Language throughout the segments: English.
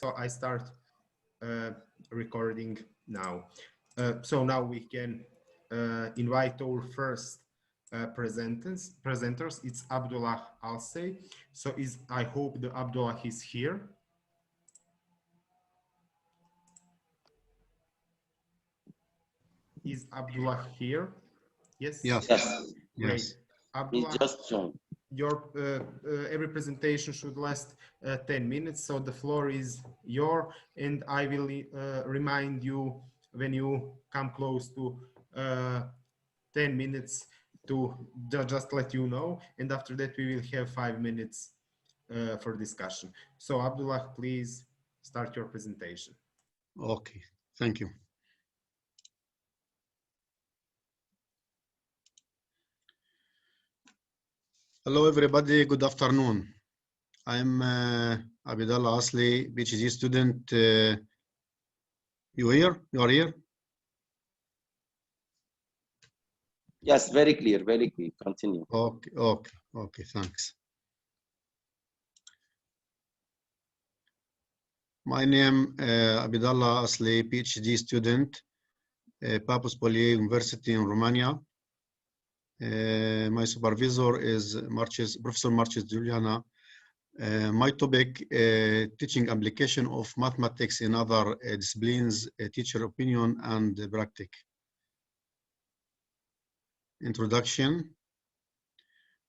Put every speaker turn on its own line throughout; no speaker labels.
So I start recording now. So now we can invite our first presenters. It's Abdullah Alsey. So I hope the Abdullah is here. Is Abdullah here? Yes.
Yes.
Yes.
Great.
Yes.
Abdullah,
Just joined.
your every presentation should last 10 minutes, so the floor is yours, and I will remind you when you come close to 10 minutes to just let you know, and after that we will have 5 minutes for discussion. So Abdullah, please start your presentation.
Okay, thank you. Hello, everybody. Good afternoon. I'm Abdullah Asli, PhD student. You here? You are here?
Yes, very clear, very clear. Continue.
Okay, thanks. My name Abdullah Asli, PhD student, Papus Poly University in Romania. My supervisor is Professor Marches Juliana. My topic, teaching application of mathematics in other disciplines, teacher opinion and practice. Introduction.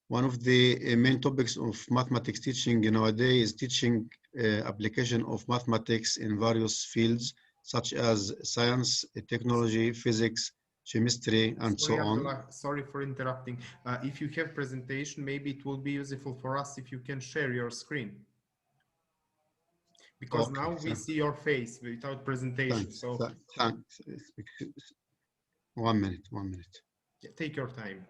One of the main topics of mathematics teaching nowadays is teaching application of mathematics in various fields, such as science, technology, physics, chemistry, and so on.
Abdullah, sorry for interrupting. If you have presentation, maybe it will be useful for us if you can share your screen. Because
Okay,
now we see your face without presentation.
Thanks.
So
Thanks. 1 minute.
yeah, take your time.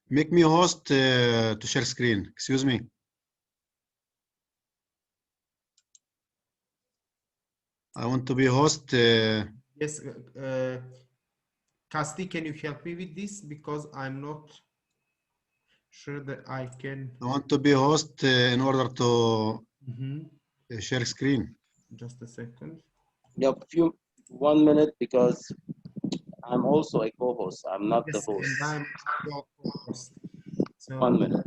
Make me host to share screen. Excuse me. I want to be host.
Yes, Kasti, can you help me with this? Because I'm not sure that I can.
I want to be host in order to share screen.
Just a second.
Yep, 1 minute, because I'm also a co-host. I'm not the host.
And I'm co-host. So
1 minute.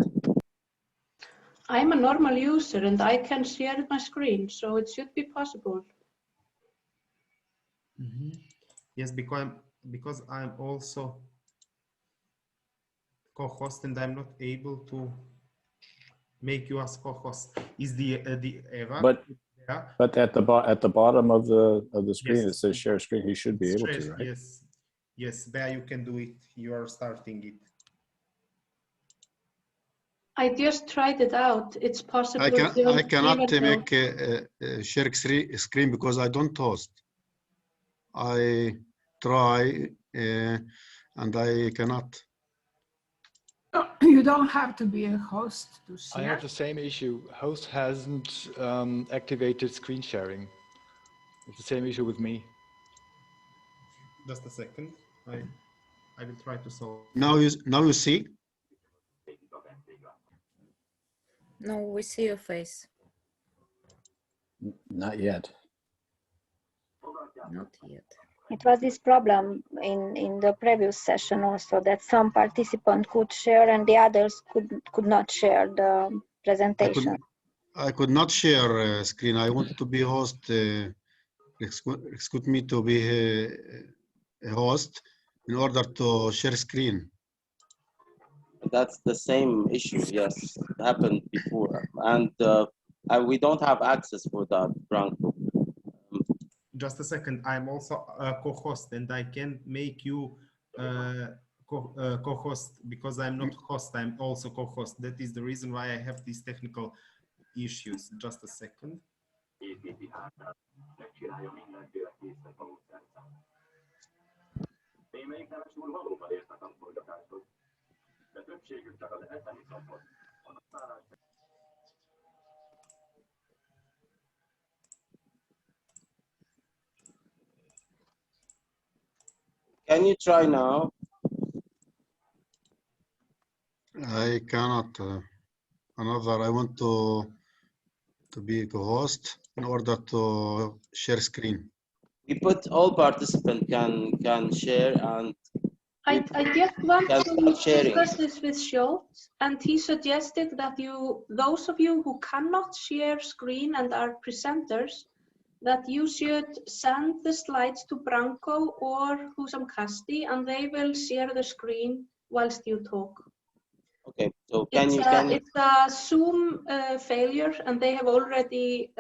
I'm a normal user and I can share my screen, so it should be possible.
yes, because I'm also co-host and I'm not able to make you as co-host. Is the Eva?
But at the bottom of the screen,
Yes.
it says share screen. He should be able to, right?
Yes, there you can do it. You are starting it.
I just tried it out. It's possible.
I cannot make a share screen because I don't host. I try and I cannot.
You don't have to be a host to share.
I have the same issue. Host hasn't activated screen sharing. It's the same issue with me.
Just a second. I will try to solve.
Now you see.
No, we see your face.
Not yet.
Not yet.
It was this problem in the previous session also, that some participant could share and the others could not share the presentation.
I could not share screen. I want to be host. Excuse me to be a host in order to share screen.
That's the same issue. Yes, it happened before, and we don't have access for that, Branko.
Just a second. I'm also a co-host, and I can make you co-host because I'm not host. I'm also co-host. That is the reason why I have these technical issues. Just a second.
Can you try now?
I cannot. I want to be co-host in order to share screen.
We put all participants can share, and
I just want
can
to
start sharing.
discuss this with Schultz, and he suggested that those of you who cannot share screen and are presenters, that you should send the slides to Branko or Husam Kasti, and they will share the screen whilst you talk.
Okay, so
It's a Zoom failure, and they have already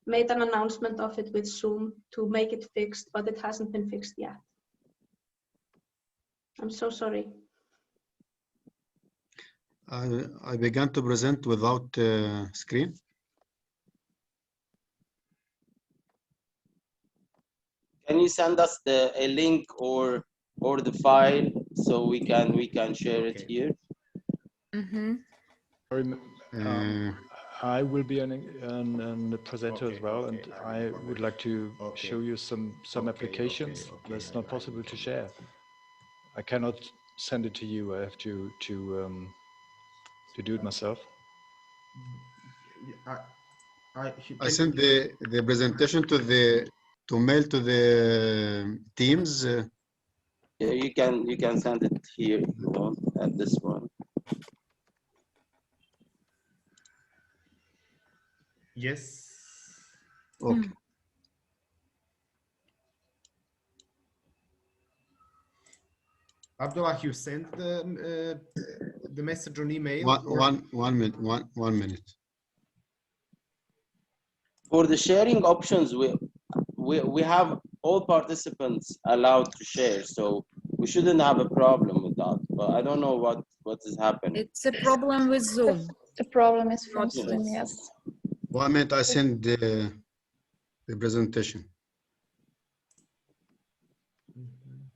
made an announcement of it with Zoom to make it fixed, but it hasn't been fixed yet. I'm so sorry.
I began to present without screen.
Can you send us a link or the file so we can share it here?
I will be a presenter as well, and I would like to show you some applications that's not possible to share. I cannot send it to you. I have to do it myself.
I sent the presentation to mail to the teams.
Yeah, you can send it here if you want, at this one.
Yes.
Okay.
Abdullah, you sent the message on email?
One minute.
For the sharing options, we have all participants allowed to share, so we shouldn't have a problem with that. But I don't know what is happening.
It's a problem with Zoom.
The problem is from
Not
Zoom,
with-
yes.
1 minute, I send the presentation.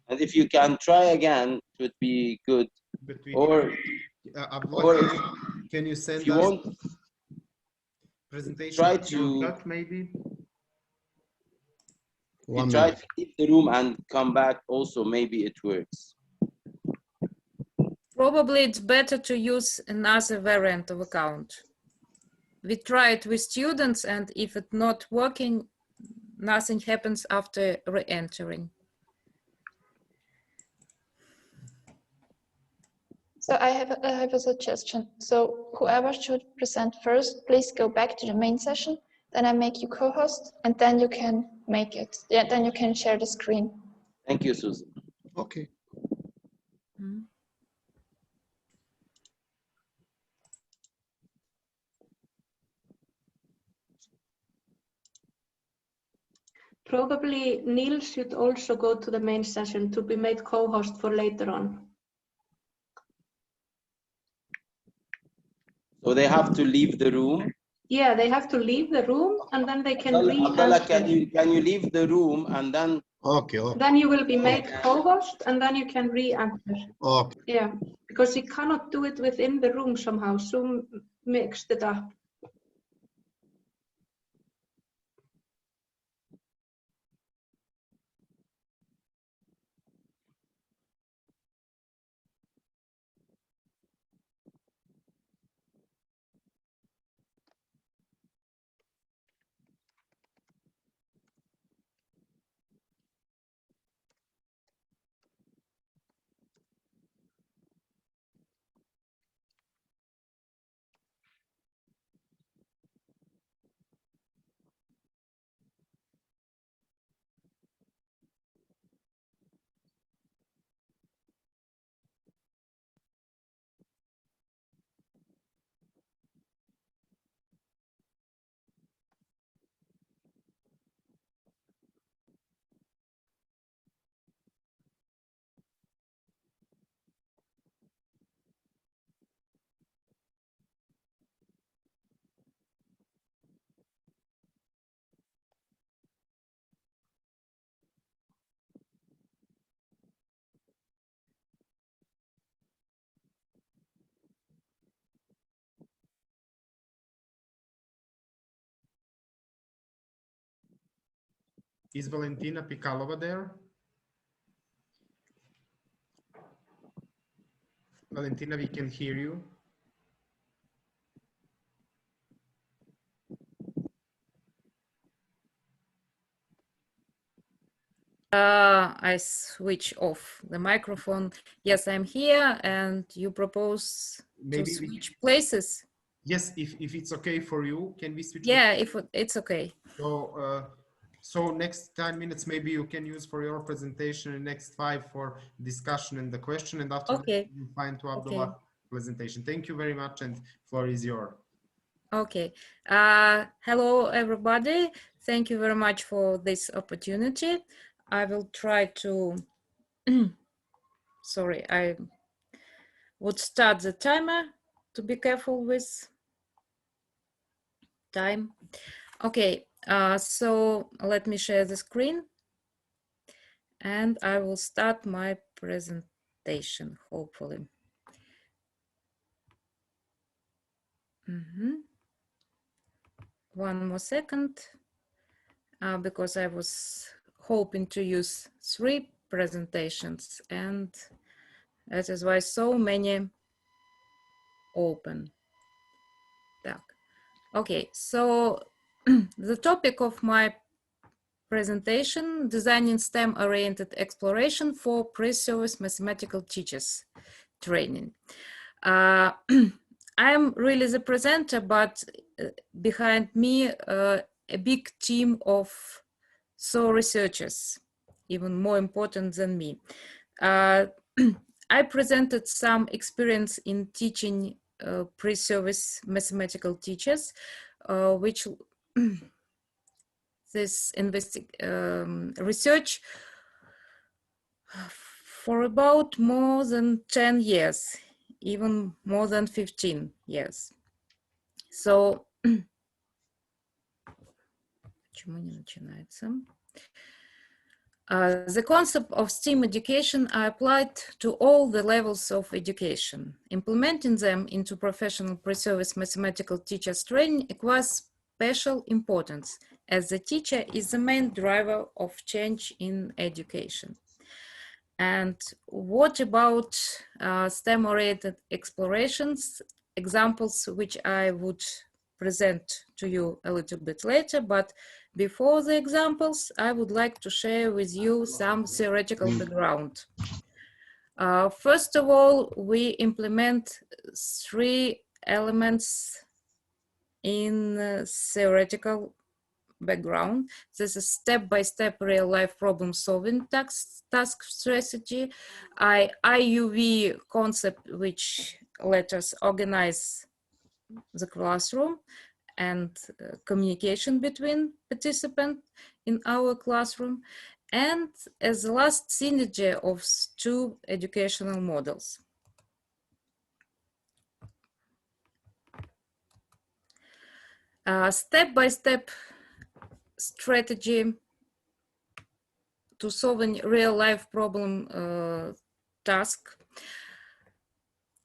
And if you can try again, it would be good. Or
can you send
if you
us
want,
presentation
try
to
to
chat maybe?
try to leave the room and come back. Also, maybe it works.
Probably it's better to use another variant of account. We try it with students, and if it's not working, nothing happens after re-entering.
So I have a suggestion. So whoever should present first, please go back to the main session. Then I make you co-host, and then you can make it. Yeah, then you can share the screen.
Thank you, Susan.
Okay.
Probably Neil should also go to the main session to be made co-host for later on.
So they have to leave the room.
Yeah, they have to leave the room, and then they can
Abdullah,
re-enter.
can you leave the room and then?
Okay.
Then you will be made co-host, and then you can re-enter.
Okay.
Yeah, because you cannot do it within the room somehow. Zoom mixed it up.
Is Valentina Pikalova there? Valentina, we can hear you.
I switch off the microphone. Yes, I'm here, and you propose
Maybe
to switch places.
Yes, if it's okay for you, can we switch?
Yeah, if it's okay.
So, so next 10 minutes, maybe you can use for your presentation, and next 5 for discussion and the question, and after
Okay.
that, you find to Abdullah presentation. Thank you very much, and floor is yours.
Okay. Hello, everybody. Thank you very much for this opportunity. I will try to, sorry, I would start the timer to be careful with time. Okay, so let me share the screen and I will start my presentation, hopefully. One more second, because I was hoping to use 3 presentations, and that is why so many open. Okay, so the topic of my presentation, designing STEM-oriented exploration for pre-service mathematical teachers training. I am really the presenter, but behind me a big team of researchers, even more important than me. I presented some experience in teaching pre-service mathematical teachers, which this research for about more than 10 years, even more than 15 years. So, the concept of STEAM education are applied to all the levels of education. Implementing them into professional pre-service mathematical teachers training requires special importance, as the teacher is the main driver of change in education. And what about STEM-oriented explorations, examples which I would present to you a little bit later, but before the examples, I would like to share with you some theoretical background. First of all, we implement 3 elements in theoretical background. This is step-by-step real-life problem-solving task strategy, IUV concept, which let us organize the classroom and communication between participants in our classroom, and as the last synergy of 2 educational models. Step-by-step strategy to solve a real-life problem task.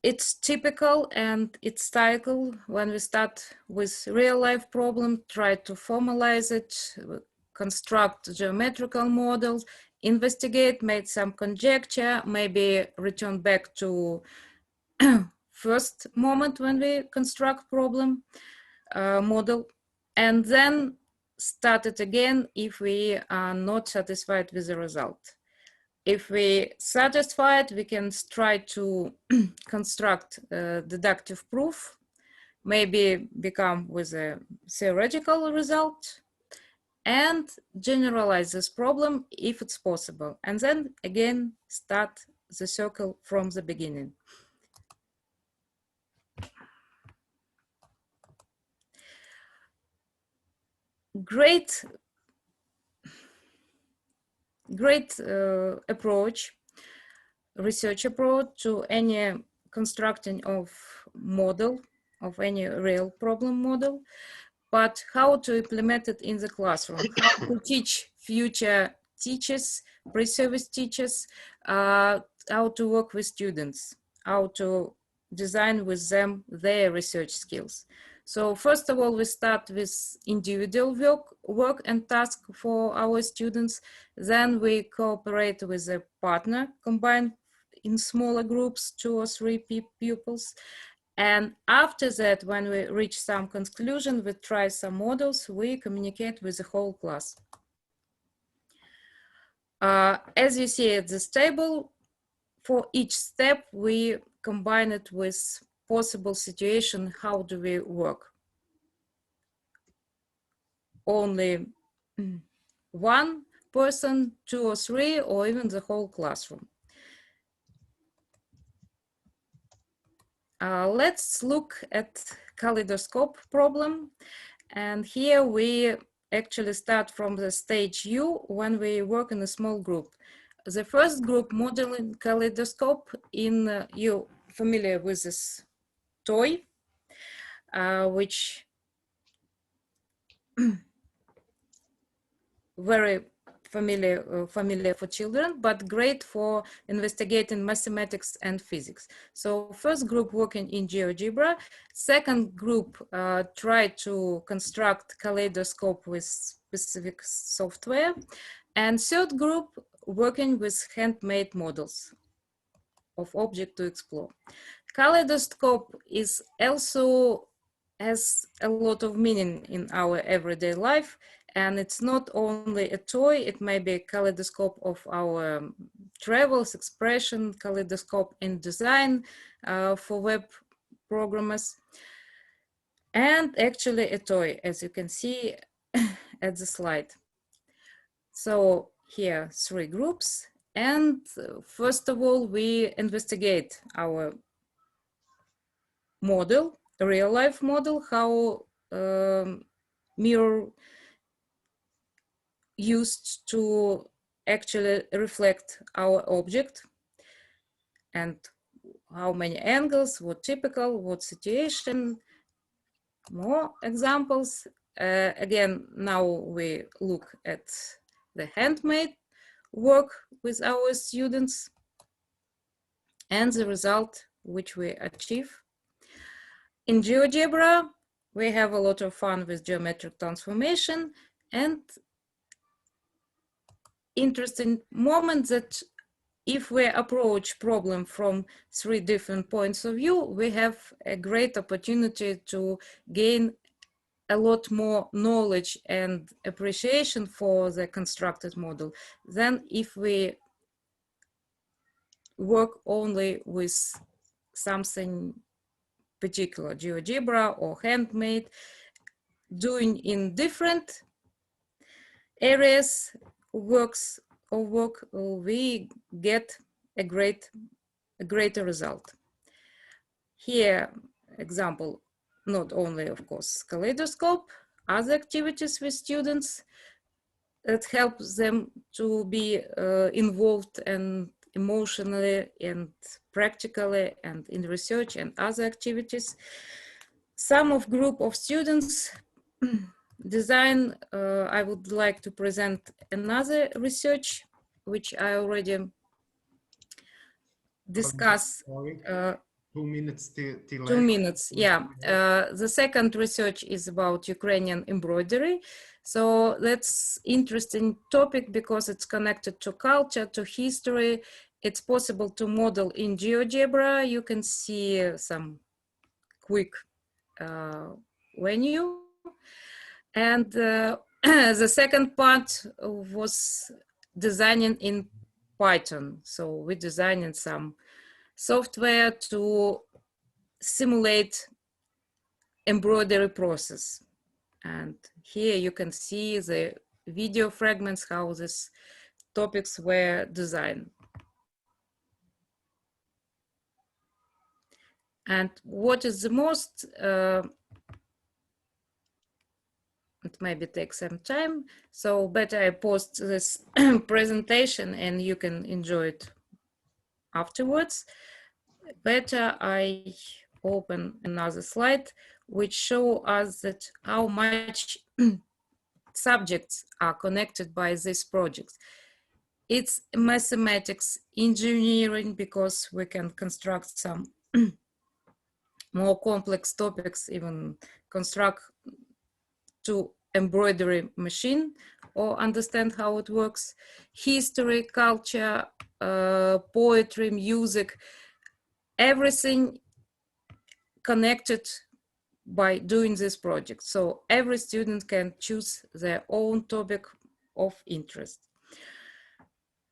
It's typical and it's cycle when we start with real-life problem, try to formalize it, construct geometrical models, investigate, make some conjecture, maybe return back to first moment when we construct problem model, and then start it again if we are not satisfied with the result. If we satisfied, we can try to construct a deductive proof, maybe become with a theoretical result, and generalize this problem if it's possible. And then again, start the circle from the beginning. Great approach, research approach to any constructing of model, of any real problem model, but how to implement it in the classroom, how to teach future teachers, pre-service teachers, how to work with students, how to design with them their research skills. So first of all, we start with individual work and task for our students. Then we cooperate with a partner, combine in smaller groups, 2 or 3 pupils. And after that, when we reach some conclusion, we try some models, we communicate with the whole class. As you see at this table, for each step, we combine it with possible situation, how do we work? Only one person, 2 or 3, or even the whole classroom. Let's look at Kalidoscope problem. And here we actually start from the stage U when we work in a small group. The first group modeling Kalidoscope in, you familiar with this toy, which very familiar for children, but great for investigating mathematics and physics. So first group working in GeoGebra, second group tried to construct kaleidoscope with specific software, and third group working with handmade models of object to explore. Kaleidoscope is also has a lot of meaning in our everyday life. And it's not only a toy, it may be a kaleidoscope of our travels, expression, kaleidoscope in design for web programmers. And actually a toy, as you can see at the slide. So here, 3 groups. And first of all, we investigate our model, a real life model, how mirror used to actually reflect our object, and how many angles, what typical, what situation, more examples. Again, now we look at the handmade work with our students and the result which we achieve. In GeoGebra, we have a lot of fun with geometric transformation, and interesting moment that if we approach problem from 3 different points of view, we have a great opportunity to gain a lot more knowledge and appreciation for the constructed model than if we work only with something particular, GeoGebra or handmade, doing in different areas works or work, we get a greater result. Here, example, not only, of course, kaleidoscope, other activities with students that help them to be involved and emotionally and practically and in research and other activities. Some of group of students design, I would like to present another research, which I already discussed.
2 minutes till
2 minutes, yeah. The second research is about Ukrainian embroidery. So that's interesting topic because it's connected to culture, to history. It's possible to model in GeoGebra. You can see some quick venue. And the second part was designing in Python. So we designed some software to simulate embroidery process. And here you can see the video fragments, how these topics were designed. And what is the most, it maybe takes some time, so better I post this presentation and you can enjoy it afterwards. Better I open another slide which show us that how much subjects are connected by this project. It's mathematics, engineering, because we can construct some more complex topics, even construct to embroidery machine or understand how it works, history, culture, poetry, music, everything connected by doing this project. So every student can choose their own topic of interest.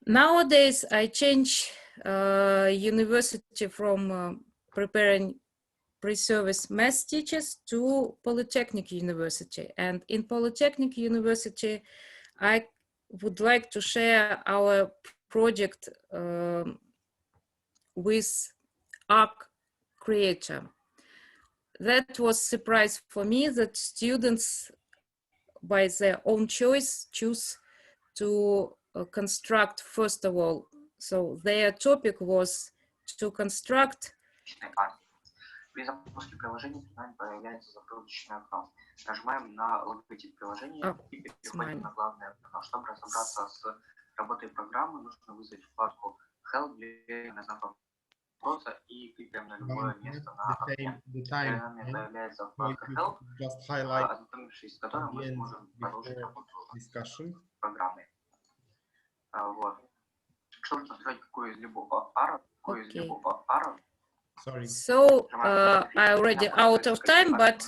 Nowadays, I change university from preparing pre-service math teachers to Polytechnic University. And in Polytechnic University, I would like to share our project with Arc Creator. That was a surprise for me that students, by their own choice, choose to construct, first of all, so their topic was to construct.
При запуске приложения перед нами появляется закруточное окно. Нажимаем на логотип приложения и переходим на главное окно. Чтобы разобраться с работой программы, нужно вызвать вкладку Help для знаков вопроса и кликаем на любое место на окне. Перед нами появляется вкладка Help, ознакомившись с которой мы сможем продолжить работу с программой. Вот. Чтобы построить какую-либо ару,
Sorry. So I already out of time, but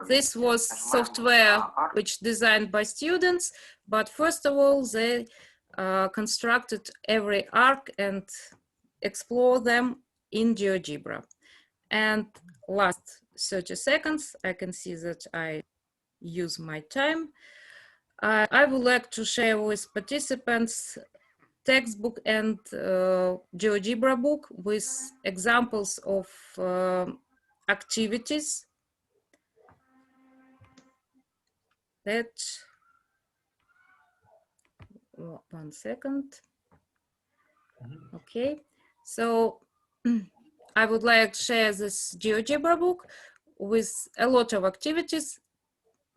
this was software which designed by students. But first of all, they constructed every arc and explore them in GeoGebra. And last 30 seconds, I can see that I use my time. I would like to share with participants textbook and GeoGebra book with examples of activities that, one second. Okay, so I would like to share this GeoGebra book with a lot of activities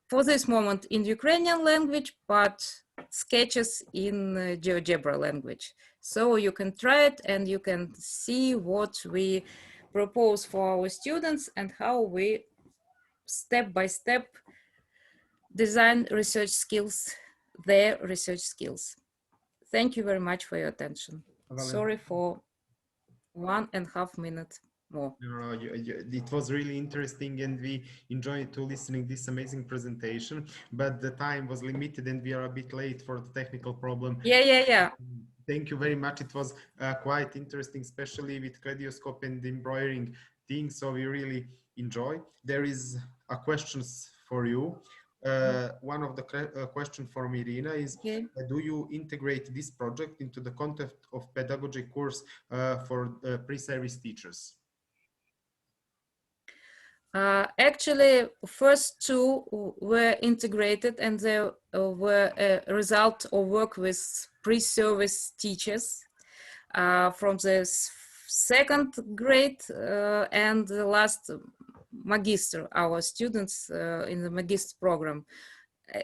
for this moment in Ukrainian language, but sketches in GeoGebra language. So you can try it and you can see what we propose for our students and how we step by step design research skills, their research skills. Thank you very much for your attention. Sorry for 1.5 minutes more.
It was really interesting and we enjoyed to listening this amazing presentation, but the time was limited and we are a bit late for the technical problem.
Yeah.
Thank you very much. It was quite interesting, especially with Kalidoscope and embroidering things. So we really enjoy. There is a questions for you. One of the question from Irina is, do you integrate this project into the content of pedagogy course for pre-service teachers?
Actually, first two were integrated and they were a result of work with pre-service teachers from the second grade and the last magister, our students in the magister program.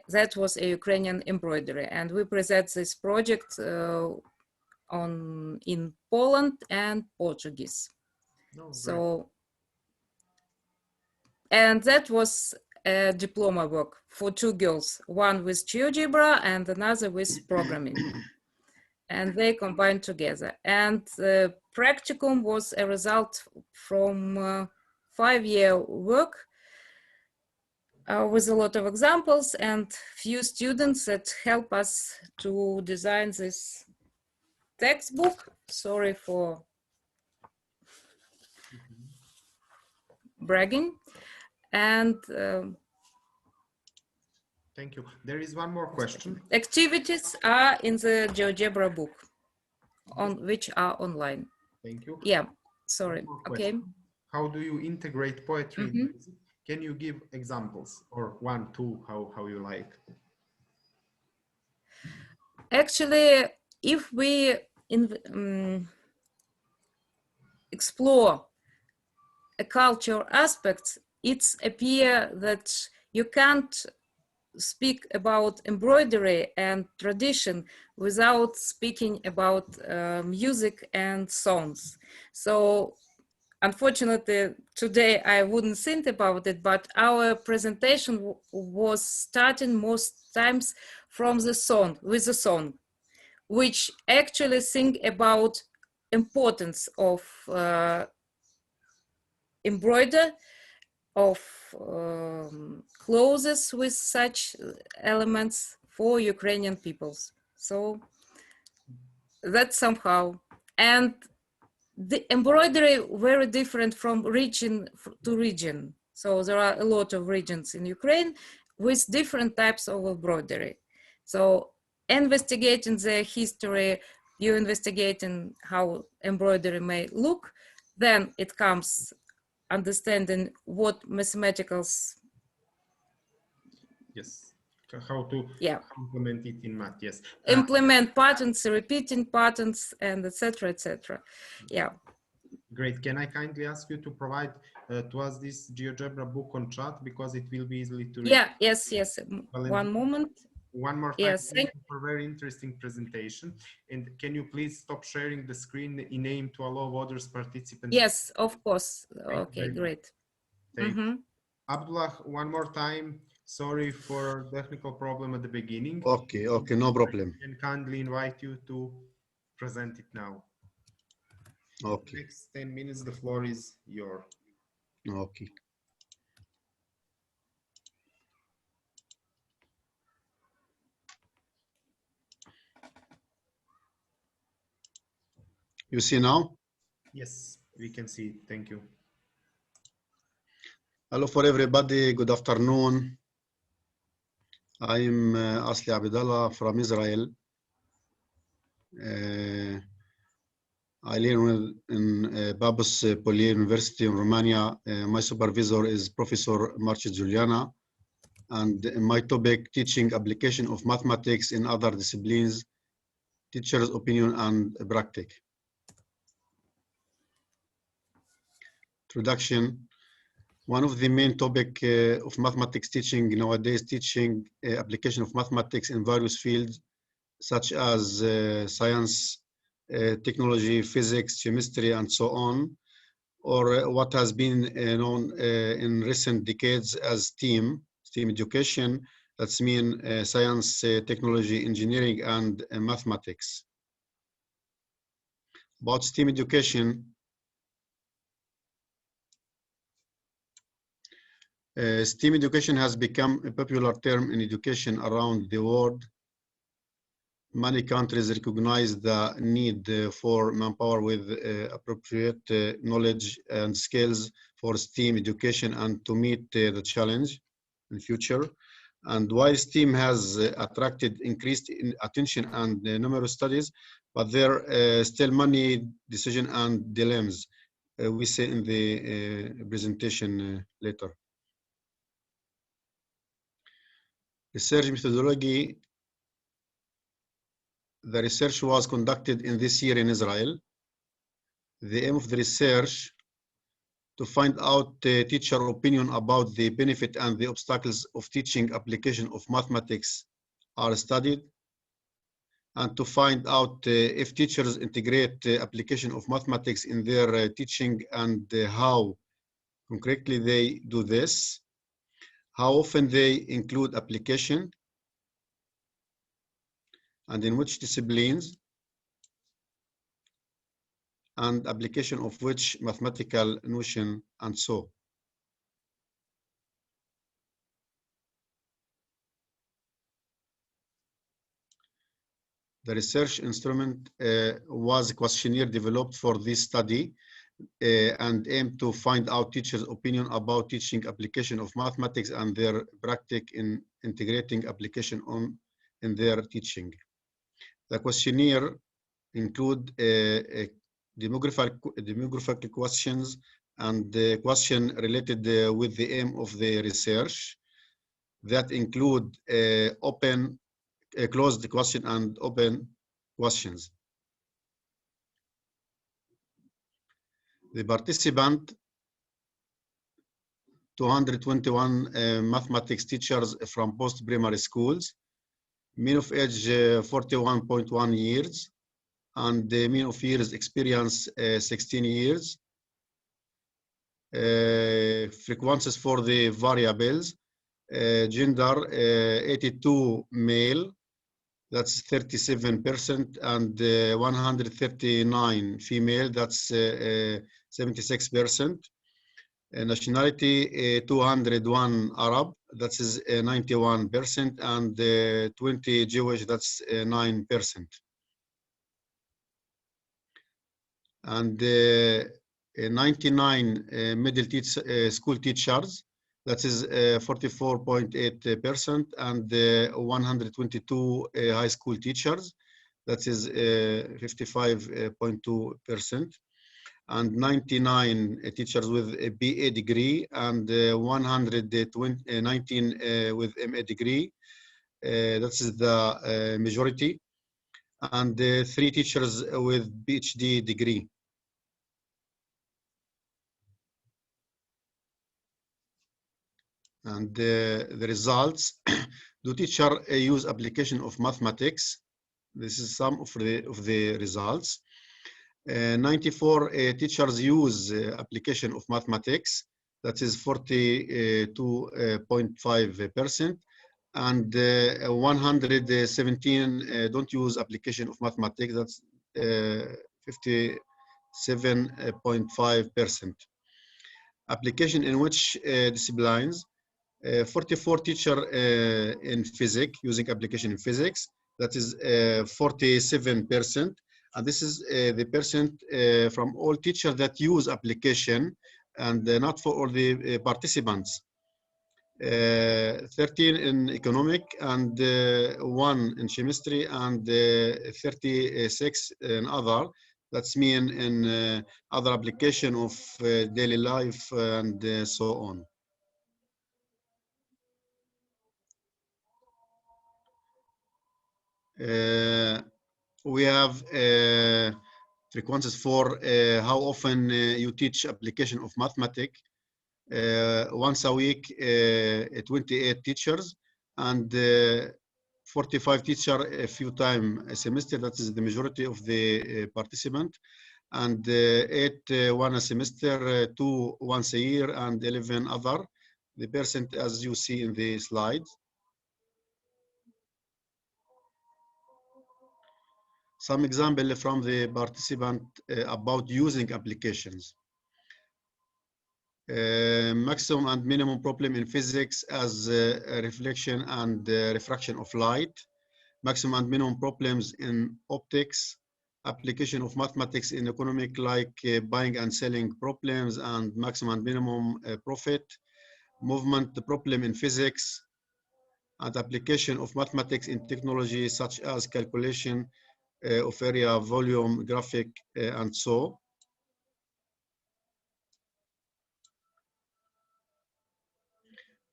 That was a Ukrainian embroidery, and we present this project in Poland and Portuguese. So, and that was a diploma work for two girls, one with GeoGebra and another with programming. And they combined together. And the practicum was a result from 5-year work with a lot of examples and few students that help us to design this textbook. Sorry for bragging. And
thank you. There is one more question.
Activities are in the GeoGebra book, on which are online.
Thank you.
Yeah, sorry. Okay.
How do you integrate poetry in music? Can you give examples or 1, 2, how you like?
Actually, if we explore a cultural aspect, it's appear that you can't speak about embroidery and tradition without speaking about music and songs. So unfortunately, today I wouldn't think about it, but our presentation was starting most times from the song, with the song, which actually think about importance of embroider, of clothes with such elements for Ukrainian peoples. So that's somehow, and the embroidery very different from region to region. So there are a lot of regions in Ukraine with different types of embroidery. So investigating the history, you're investigating how embroidery may look, then it comes understanding what mathematicals.
Yes, how to implement it in math, yes.
Implement patterns, repeating patterns, and etc., etc. Yeah.
Great. Can I kindly ask you to provide to us this GeoGebra book on chat, because it will be easily to read?
Yeah, yes. One moment.
One more time.
Yes,
thank you for a very interesting presentation. And can you please stop sharing the screen in aim to allow others participants?
Yes, of course. Okay, great.
Thank you. Abdullah, one more time. Sorry for technical problem at the beginning.
Okay, no problem.
I can kindly invite you to present it now.
Okay.
Next 10 minutes, the floor is yours.
Okay. You see now?
Yes, we can see it. Thank you.
Hello for everybody. Good afternoon. I'm Asli Abdallah from Israel. I learn in Babus Poly University in Romania. My supervisor is Professor Marci Giuliana, and my topic, teaching application of mathematics in other disciplines, teacher's opinion and practice. Introduction. One of the main topic of mathematics teaching nowadays, teaching application of mathematics in various fields, such as science, technology, physics, chemistry, and so on, or what has been known in recent decades as STEAM education. That's mean science, technology, engineering, and mathematics. About STEAM education, STEAM education has become a popular term in education around the world. Many countries recognize the need for manpower with appropriate knowledge and skills for STEAM education and to meet the challenge in the future. And while STEAM has attracted increased attention and numerous studies, but there are still many decisions and dilemmas we see in the presentation later. Research methodology. The research was conducted in this year in Israel. The aim of the research to find out teacher opinion about the benefit and the obstacles of teaching application of mathematics are studied, and to find out if teachers integrate application of mathematics in their teaching and how concretely they do this, how often they include application, and in which disciplines, and application of which mathematical notion, and so. The research instrument was a questionnaire developed for this study and aimed to find out teachers' opinion about teaching application of mathematics and their practice in integrating application in their teaching. The questionnaire include demographic questions and the question related with the aim of the research that include closed question and open questions. The participant, 221 mathematics teachers from post-primary schools, mean of age 41.1 years, and the mean of years experience 16 years. Frequencies for the variables. Gender, 82 male, that's 37%, and 139 female, that's 76%. Nationality, 201 Arab, that is 91%, and 20 Jewish, that's 9%. And 99 middle school teachers, that is 44.8%, and 122 high school teachers, that is 55.2%, and 99 teachers with a BA degree, and 119 with MA degree. That is the majority, and 3 teachers with PhD degree. And the results. Do teacher use application of mathematics? This is some of the results. 94 teachers use application of mathematics. That is 42.5%. And 117 don't use application of mathematics. That's 57.5%. Application in which disciplines? 44 teacher in physics, using application in physics. That is 47%. And this is the percent from all teachers that use application, and not for all the participants. 13 in economic, and 1 in chemistry, and 36 in other. That's mean in other application of daily life and so on. We have frequencies for how often you teach application of mathematics. Once a week, 28 teachers, and 45 teachers a few times a semester. That is the majority of the participant. And 8 one a semester, 2 once a year, and 11 other. The percent as you see in the slide. Some example from the participant about using applications. Maximum and minimum problem in physics as reflection and refraction of light. Maximum and minimum problems in optics. Application of mathematics in economic, like buying and selling problems, and maximum and minimum profit. Movement problem in physics, and application of mathematics in technology, such as calculation of area, volume, graphic, and so.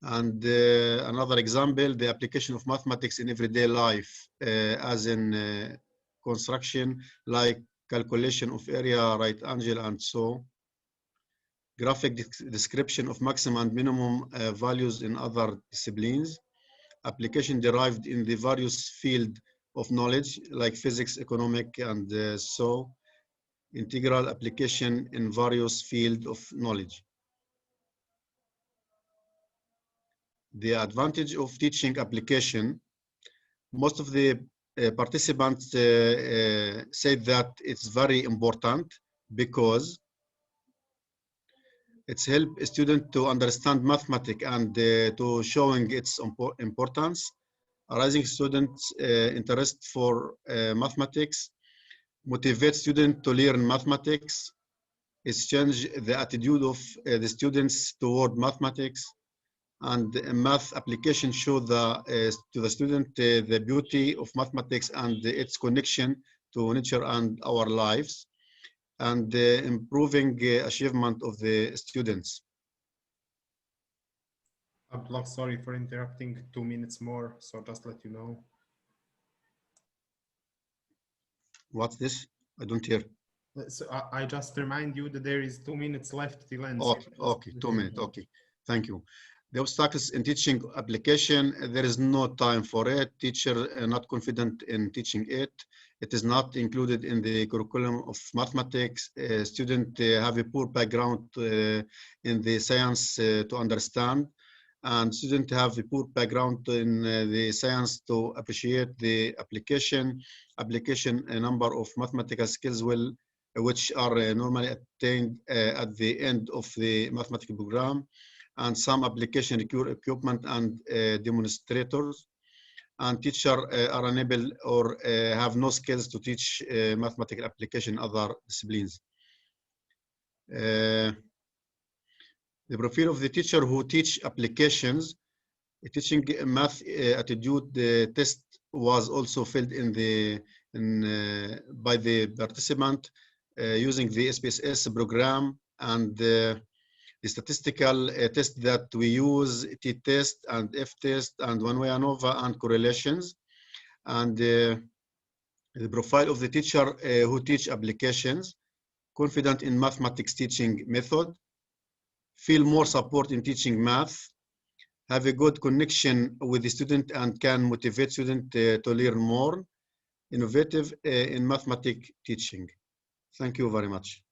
And another example, the application of mathematics in everyday life, as in construction, like calculation of area, right angle, and so. Graphic description of maximum and minimum values in other disciplines. Application derived in the various field of knowledge, like physics, economic, and so. Integral application in various field of knowledge. The advantage of teaching application. Most of the participants said that it's very important because it's help a student to understand mathematics and to showing its importance. Arising students' interest for mathematics, motivate students to learn mathematics, exchange the attitude of the students toward mathematics, and math application show to the student the beauty of mathematics and its connection to nature and our lives, and improving achievement of the students.
Abdullah, sorry for interrupting, 2 minutes more, so just let you know.
What's this? I don't hear.
So I just remind you that there is 2 minutes left till end.
Okay, okay, 2 minutes, okay. Thank you. The obstacles in teaching application, there is no time for it. Teacher not confident in teaching it. It is not included in the curriculum of mathematics. Student have a poor background in the science to understand, and student have a poor background in the science to appreciate the application. A number of mathematical skills which are normally attained at the end of the mathematical program, and some application require equipment and demonstrators, and teachers are unable or have no skills to teach mathematical application in other disciplines. The profile of the teacher who teach applications, teaching math attitude test was also filled by the participant using the SPSS program, and the statistical test that we use, t-test and f-test and one-way ANOVA and correlations. And the profile of the teacher who teach applications, confident in mathematics teaching method, feel more support in teaching math, have a good connection with the student and can motivate student to learn more, innovative in mathematics teaching. Thank you very much.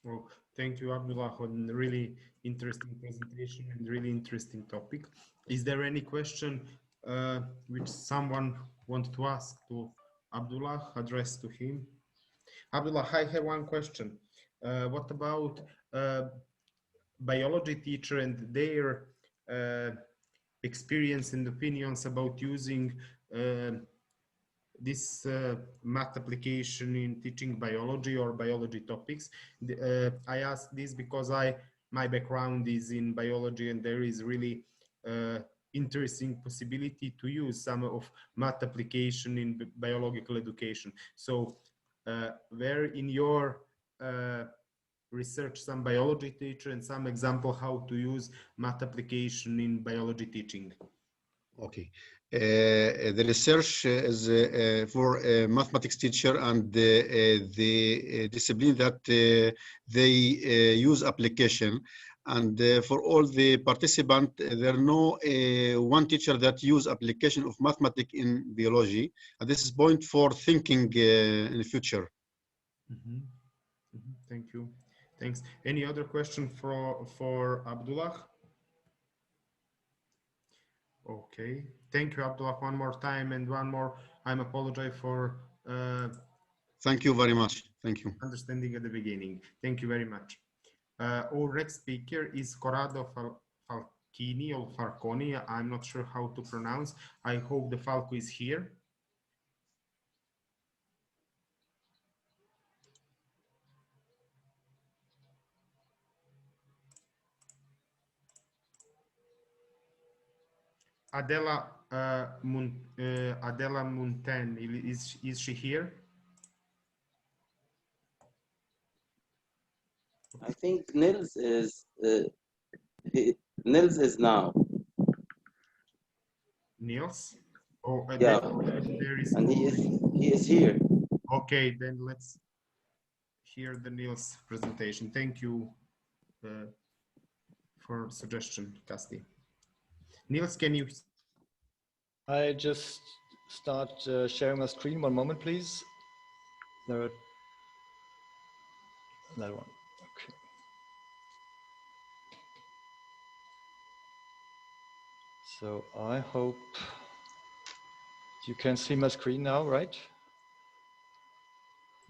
Well, thank you, Abdullah, for a really interesting presentation and really interesting topic. Is there any question which someone wants to ask to Abdullah, address to him? Abdullah, I have one question. What about biology teacher and their experience and opinions about using this math application in teaching biology or biology topics? I ask this because my background is in biology, and there is really interesting possibility to use some of math application in biological education. So where in your research some biology teacher and some example how to use math application in biology teaching?
Okay. The research is for a mathematics teacher and the discipline that they use application. And for all the participants, there are no one teacher that use application of mathematics in biology. And this is point for thinking in the future.
Mm-hmm. Mm-hmm. Thank you. Thanks. Any other question for Abdullah? Okay. Thank you, Abdullah, one more time, and one more. I'm apologize for.
Thank you very much. Thank you.
Understanding at the beginning. Thank you very much. Our next speaker is Corrado Falchini or Falconi. I'm not sure how to pronounce. I hope the Falco is here. Adela Adela Munten, is she here?
I think Nils is Nils is now.
Nils? Oh,
yeah.
There is.
And he is here.
Okay, then let's hear the Nils presentation. Thank you for suggestion, Kasti. Nils, can you?
I just start sharing my screen. One moment, please. There, that one. Okay. So I hope you can see my screen now, right?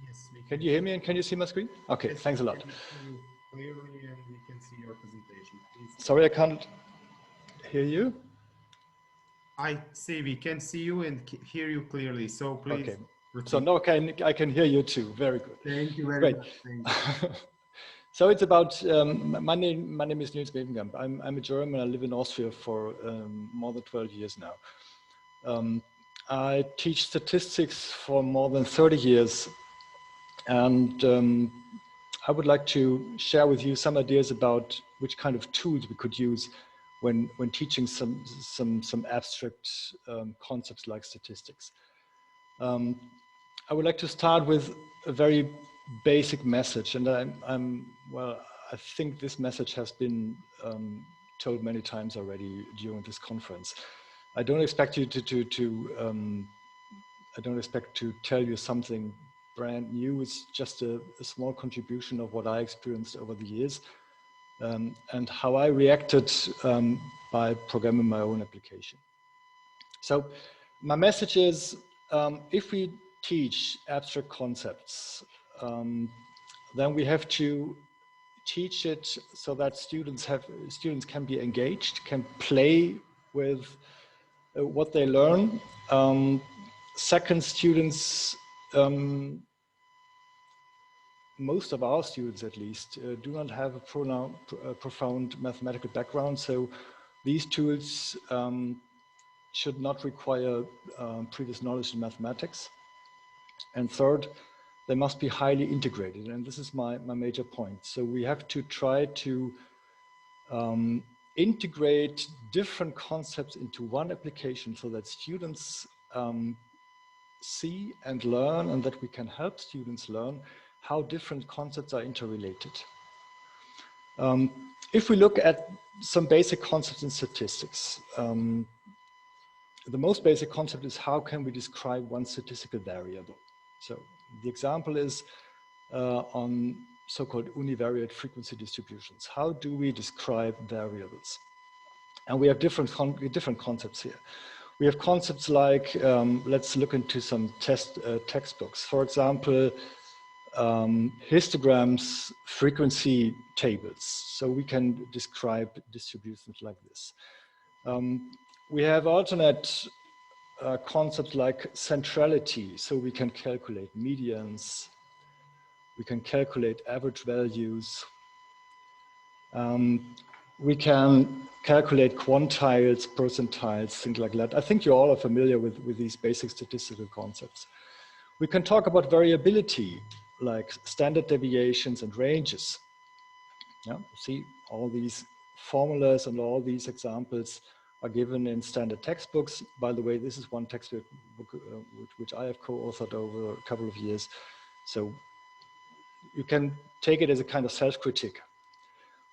Yes.
Can you hear me and can you see my screen? Okay, yes, thanks a lot.
Clearly, and we can see your presentation. Please.
Sorry, I can't hear you.
I say we can see you and hear you clearly. So please.
Okay.
Repeat.
So no, I can hear you too. Very good.
Thank you very much. Thank you.
So it's about my name is Nils Bebenkamp. I'm a German. I live in Austria for more than 12 years now. I teach statistics for more than 30 years, and I would like to share with you some ideas about which kind of tools we could use when teaching some abstract concepts like statistics. I would like to start with a very basic message, and I think this message has been told many times already during this conference. I don't expect you I don't expect to tell you something brand new. It's just a small contribution of what I experienced over the years and how I reacted by programming my own application. So my message is, if we teach abstract concepts, then we have to teach it so that students can be engaged, can play with what they learn. Second, students, most of our students at least, do not have a profound mathematical background, so these tools should not require previous knowledge in mathematics. And third, they must be highly integrated, and this is my major point. So we have to try to integrate different concepts into one application so that students see and learn, and that we can help students learn how different concepts are interrelated. If we look at some basic concepts in statistics, the most basic concept is how can we describe one statistical variable. So the example is on so-called univariate frequency distributions. How do we describe variables? And we have different concepts here. We have concepts like, let's look into some textbooks. For example, histograms, frequency tables. So we can describe distributions like this. We have alternate concepts like centrality. So we can calculate medians. We can calculate average values. We can calculate quantiles, percentiles, things like that. I think you all are familiar with these basic statistical concepts. We can talk about variability, like standard deviations and ranges. Yeah, see, all these formulas and all these examples are given in standard textbooks. By the way, this is one textbook which I have co-authored over a couple of years. So you can take it as a kind of self-critique.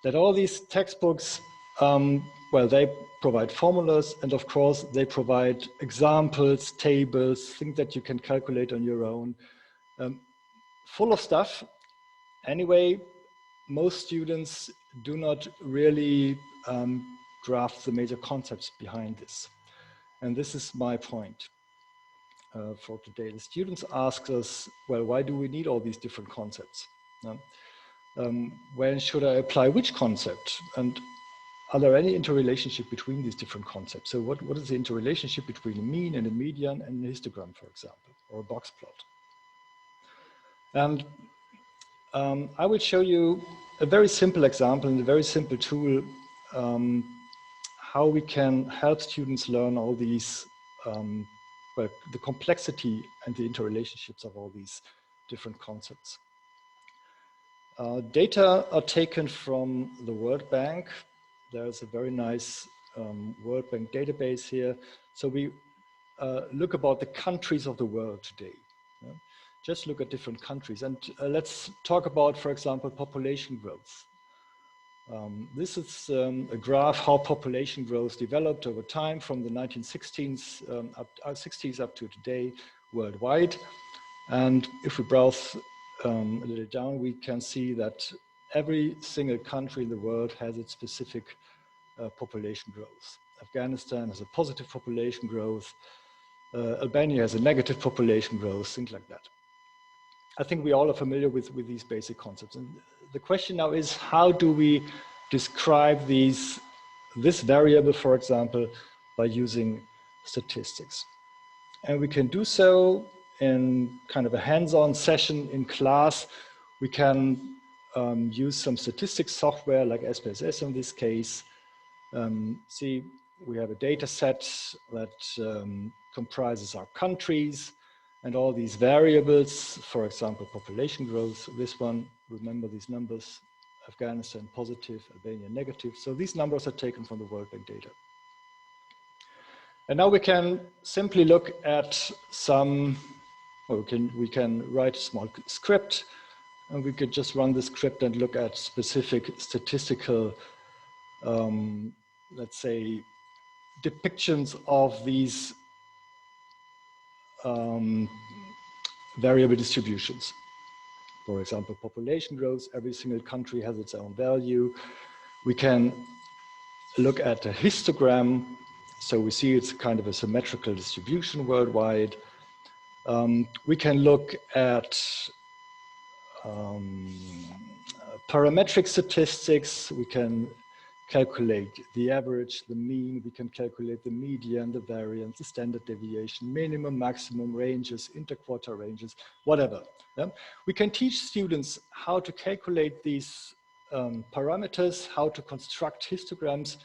That all these textbooks, well, they provide formulas, and of course they provide examples, tables, things that you can calculate on your own. Full of stuff. Anyway, most students do not really grasp the major concepts behind this. And this is my point for today. The students ask us, well, why do we need all these different concepts? When should I apply which concept? And are there any interrelationship between these different concepts? So what is the interrelationship between a mean and a median and a histogram, for example, or a box plot? And I will show you a very simple example and a very simple tool how we can help students learn all these, well, the complexity and the interrelationships of all these different concepts. Data are taken from the World Bank. There's a very nice World Bank database here. So we look about the countries of the world today. Yeah? Just look at different countries. And let's talk about, for example, population growth. This is a graph how population growth developed over time from the 1960s up to today worldwide. And if we browse a little down, we can see that every single country in the world has its specific population growth. Afghanistan has a positive population growth. Albania has a negative population growth, things like that. I think we all are familiar with these basic concepts. And the question now is, how do we describe this variable, for example, by using statistics? And we can do so in kind of a hands-on session in class. We can use some statistics software like SPSS in this case. See, we have a data set that comprises our countries and all these variables, for example, population growth. This one, remember these numbers, Afghanistan positive, Albania negative. So these numbers are taken from the World Bank data. And now we can simply look at some, well, we can write a small script And we could just run the script and look at specific statistical, let's say, depictions of these variable distributions. For example, population growth, every single country has its own value. We can look at a histogram. So we see it's kind of a symmetrical distribution worldwide. We can look at parametric statistics. We can calculate the average, the mean. We can calculate the median, the variance, the standard deviation, minimum, maximum ranges, interquartile ranges, whatever. Yeah? We can teach students how to calculate these parameters, how to construct histograms,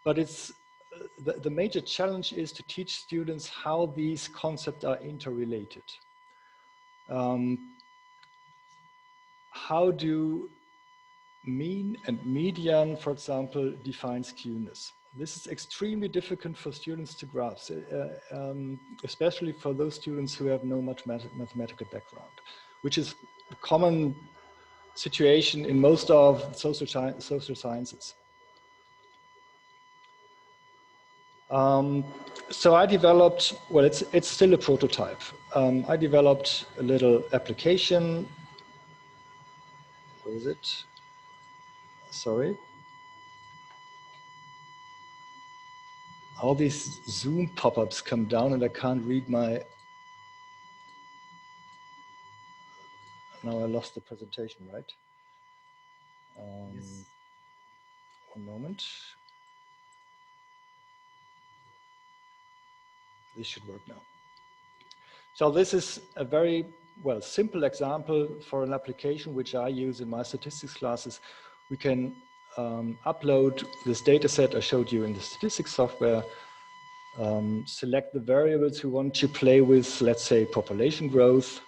but it's the major challenge is to teach students how these concepts are interrelated. How do mean and median, for example, define skewness? This is extremely difficult for students to grasp, especially for those students who have no mathematical background, which is a common situation in most of social sciences. So I developed, well, it's still a prototype. I developed a little application. Where is it? Sorry. All these Zoom pop-ups come down and I can't read my, now I lost the presentation, right?
Yes.
One moment. This should work now. So this is a very, well, simple example for an application which I use in my statistics classes. We can upload this data set I showed you in the statistics software, select the variables we want to play with, let's say population growth.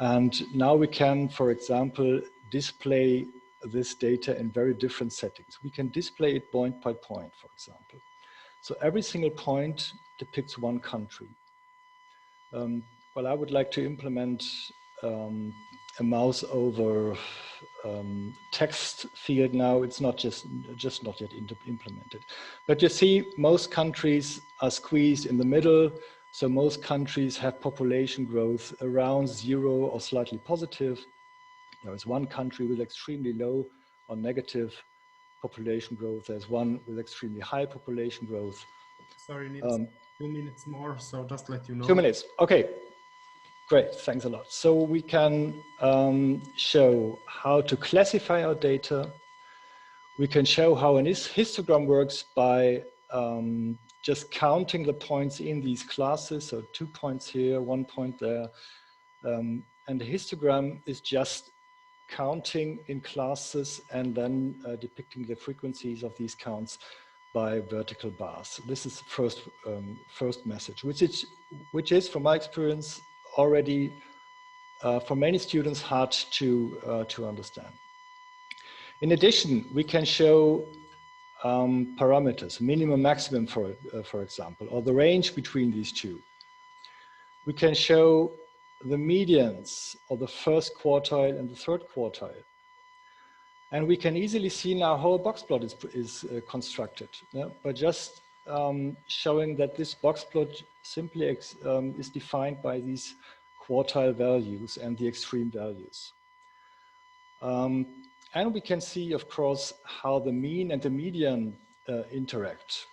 And now we can, for example, display this data in very different settings. We can display it point by point, for example. So every single point depicts one country. Well, I would like to implement a mouse over text field now. It's not just not yet implemented. But you see, most countries are squeezed in the middle. So most countries have population growth around 0 or slightly positive. There is one country with extremely low or negative population growth. There's one with extremely high population growth.
Sorry, Nils, 2 minutes more, so just let you know.
2 minutes, okay. Great, thanks a lot. So we can show how to classify our data. We can show how an histogram works by just counting the points in these classes. So 2 points here, 1 point there. And the histogram is just counting in classes and then depicting the frequencies of these counts by vertical bars. This is the first message, which is, from my experience, already for many students hard to understand. In addition, we can show parameters, minimum, maximum, for example, or the range between these two. We can show the medians, or the first quartile and the third quartile. And we can easily see now how a box plot is constructed, yeah? By just showing that this box plot simply is defined by these quartile values and the extreme values. And we can see, of course, how the mean and the median interact.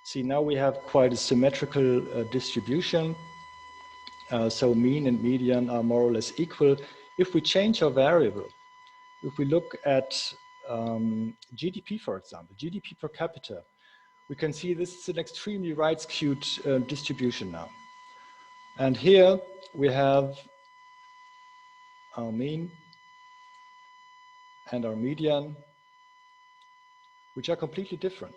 See, now we have quite a symmetrical distribution. So mean and median are more or less equal. If we change our variable, if we look at GDP, for example, GDP per capita, we can see this is an extremely right-skewed distribution now. And here we have our mean and our median, which are completely different.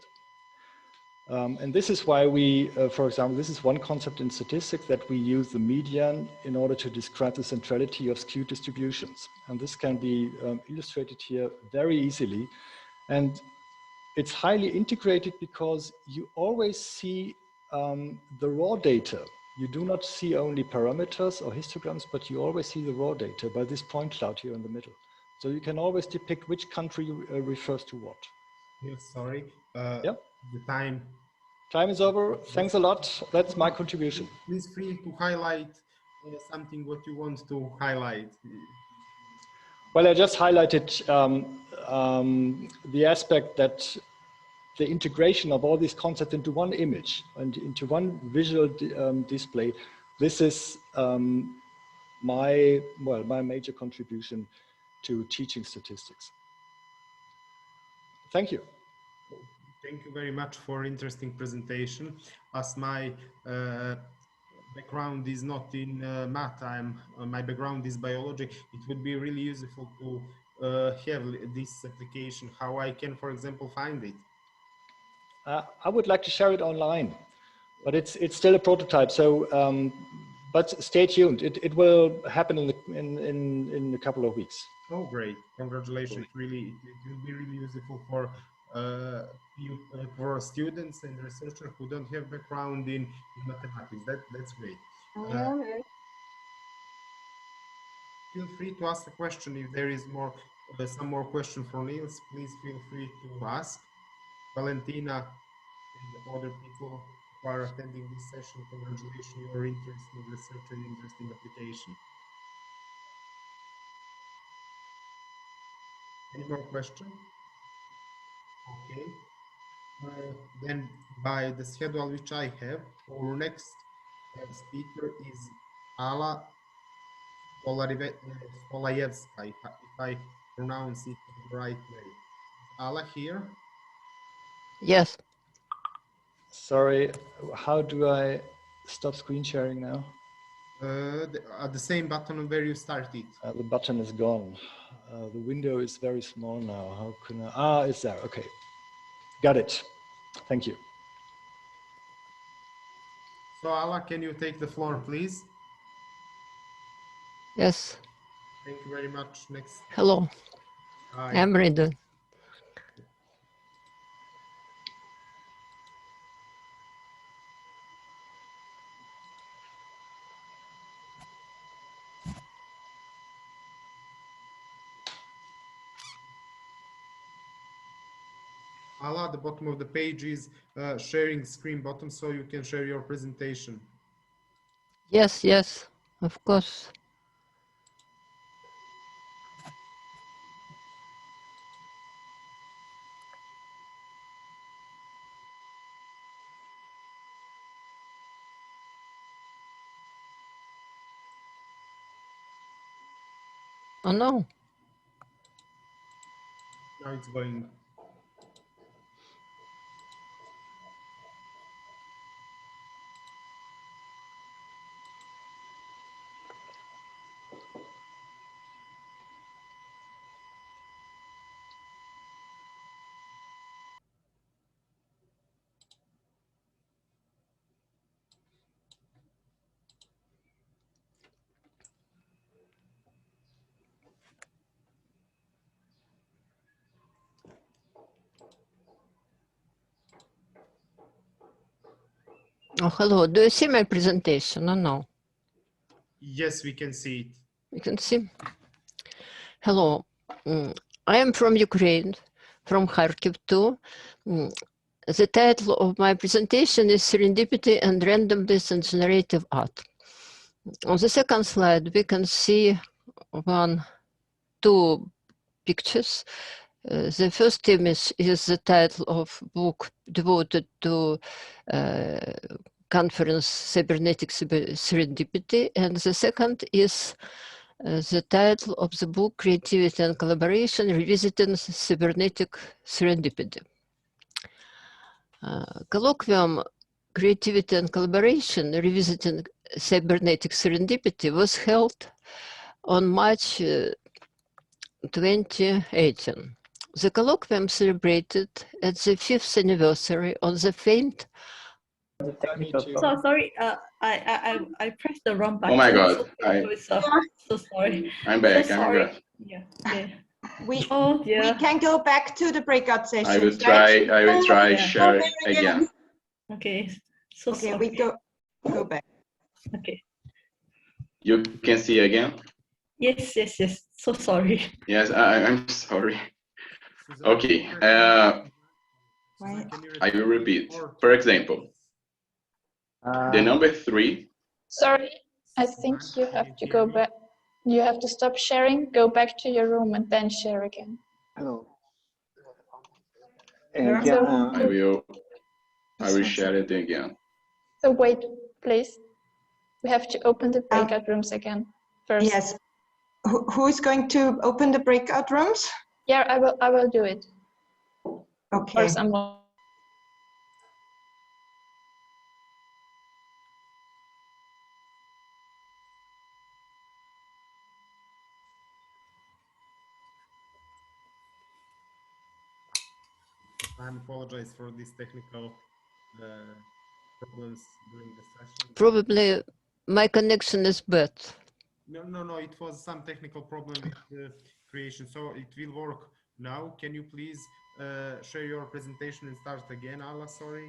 And this is why we, for example, this is one concept in statistics, that we use the median in order to describe the centrality of skewed distributions. And this can be illustrated here very easily. And it's highly integrated because you always see the raw data you do not see only parameters or histograms, but you always see the raw data by this point cloud here in the middle. So you can always depict which country refers to what.
Yes, sorry.
Yeah.
The time.
Time is over. Thanks a lot. That's my contribution.
Please free to highlight something what you want to highlight.
Well, I just highlighted the aspect that the integration of all these concepts into one image and into one visual display. This is my major contribution to teaching statistics. Thank you.
Thank you very much for interesting presentation. As my background is not in math, my background is biology. It would be really useful to have this application. How I can, for example, find it?
I would like to share it online, but it's still a prototype. So, but stay tuned. It will happen in a couple of weeks.
Oh, great! Congratulations! Really, it will be really useful for students and researchers who don't have background in mathematics. That's great. Feel free to ask a question if there is some more question for Niels. Please feel free to ask. Valentina and other people who are attending this session, congratulations, your interesting research and interesting application. Any more questions? Okay. Then by the schedule which I have, our next speaker is Ala Stolayevska, if I pronounce it the right way. Ala here?
Yes.
Sorry, how do I stop screen sharing now?
At the same button where you started.
The button is gone. The window is very small now. How can I? Ah, it's there. Okay. Got it. Thank you.
So Ala, can you take the floor, please?
Yes.
Thank you very much. Next.
Hello.
Hi.
I'm ready.
Ala, the bottom of the page is sharing screen button, so you can share your presentation.
Yes, yes, of course. Oh no.
Now it's going.
Oh, hello. Do you see my presentation? No.
Yes, we can see it.
You can see. Hello. I am from Ukraine, from Kharkiv too. The title of my presentation is Serendipity and Randomness in Generative Art. On the second slide, we can see two pictures. The first image is the title of book devoted to conference Cybernetic Serendipity, and the second is the title of the book Creativity and Collaboration, Revisiting Cybernetic Serendipity. Colloquium Creativity and Collaboration, Revisiting Cybernetic Serendipity was held on March 2018. The colloquium celebrated at the 5th anniversary on the famed.
So sorry, I pressed the wrong button.
Oh my God!
So sorry.
I'm back.
So sorry. Yeah.
We can go back to the breakout session.
I will try share again.
Okay. So
okay,
sorry.
we go back.
Okay.
You can see again?
Yes, yes, yes. So sorry.
Yes, I'm sorry. Okay, I will repeat. For example, the number 3.
Sorry, I think you have to go back. You have to stop sharing, go back to your room, and then share again.
Hello.
I will share it again.
So wait, please. We have to open the breakout rooms again first.
Yes. Who is going to open the breakout rooms?
Yeah, I will do it.
Okay.
Or someone.
I apologize for these technical problems during the session.
Probably my connection is bad.
No, it was some technical problem with the creation, so it will work now. Can you please share your presentation and start again, Ala? Sorry.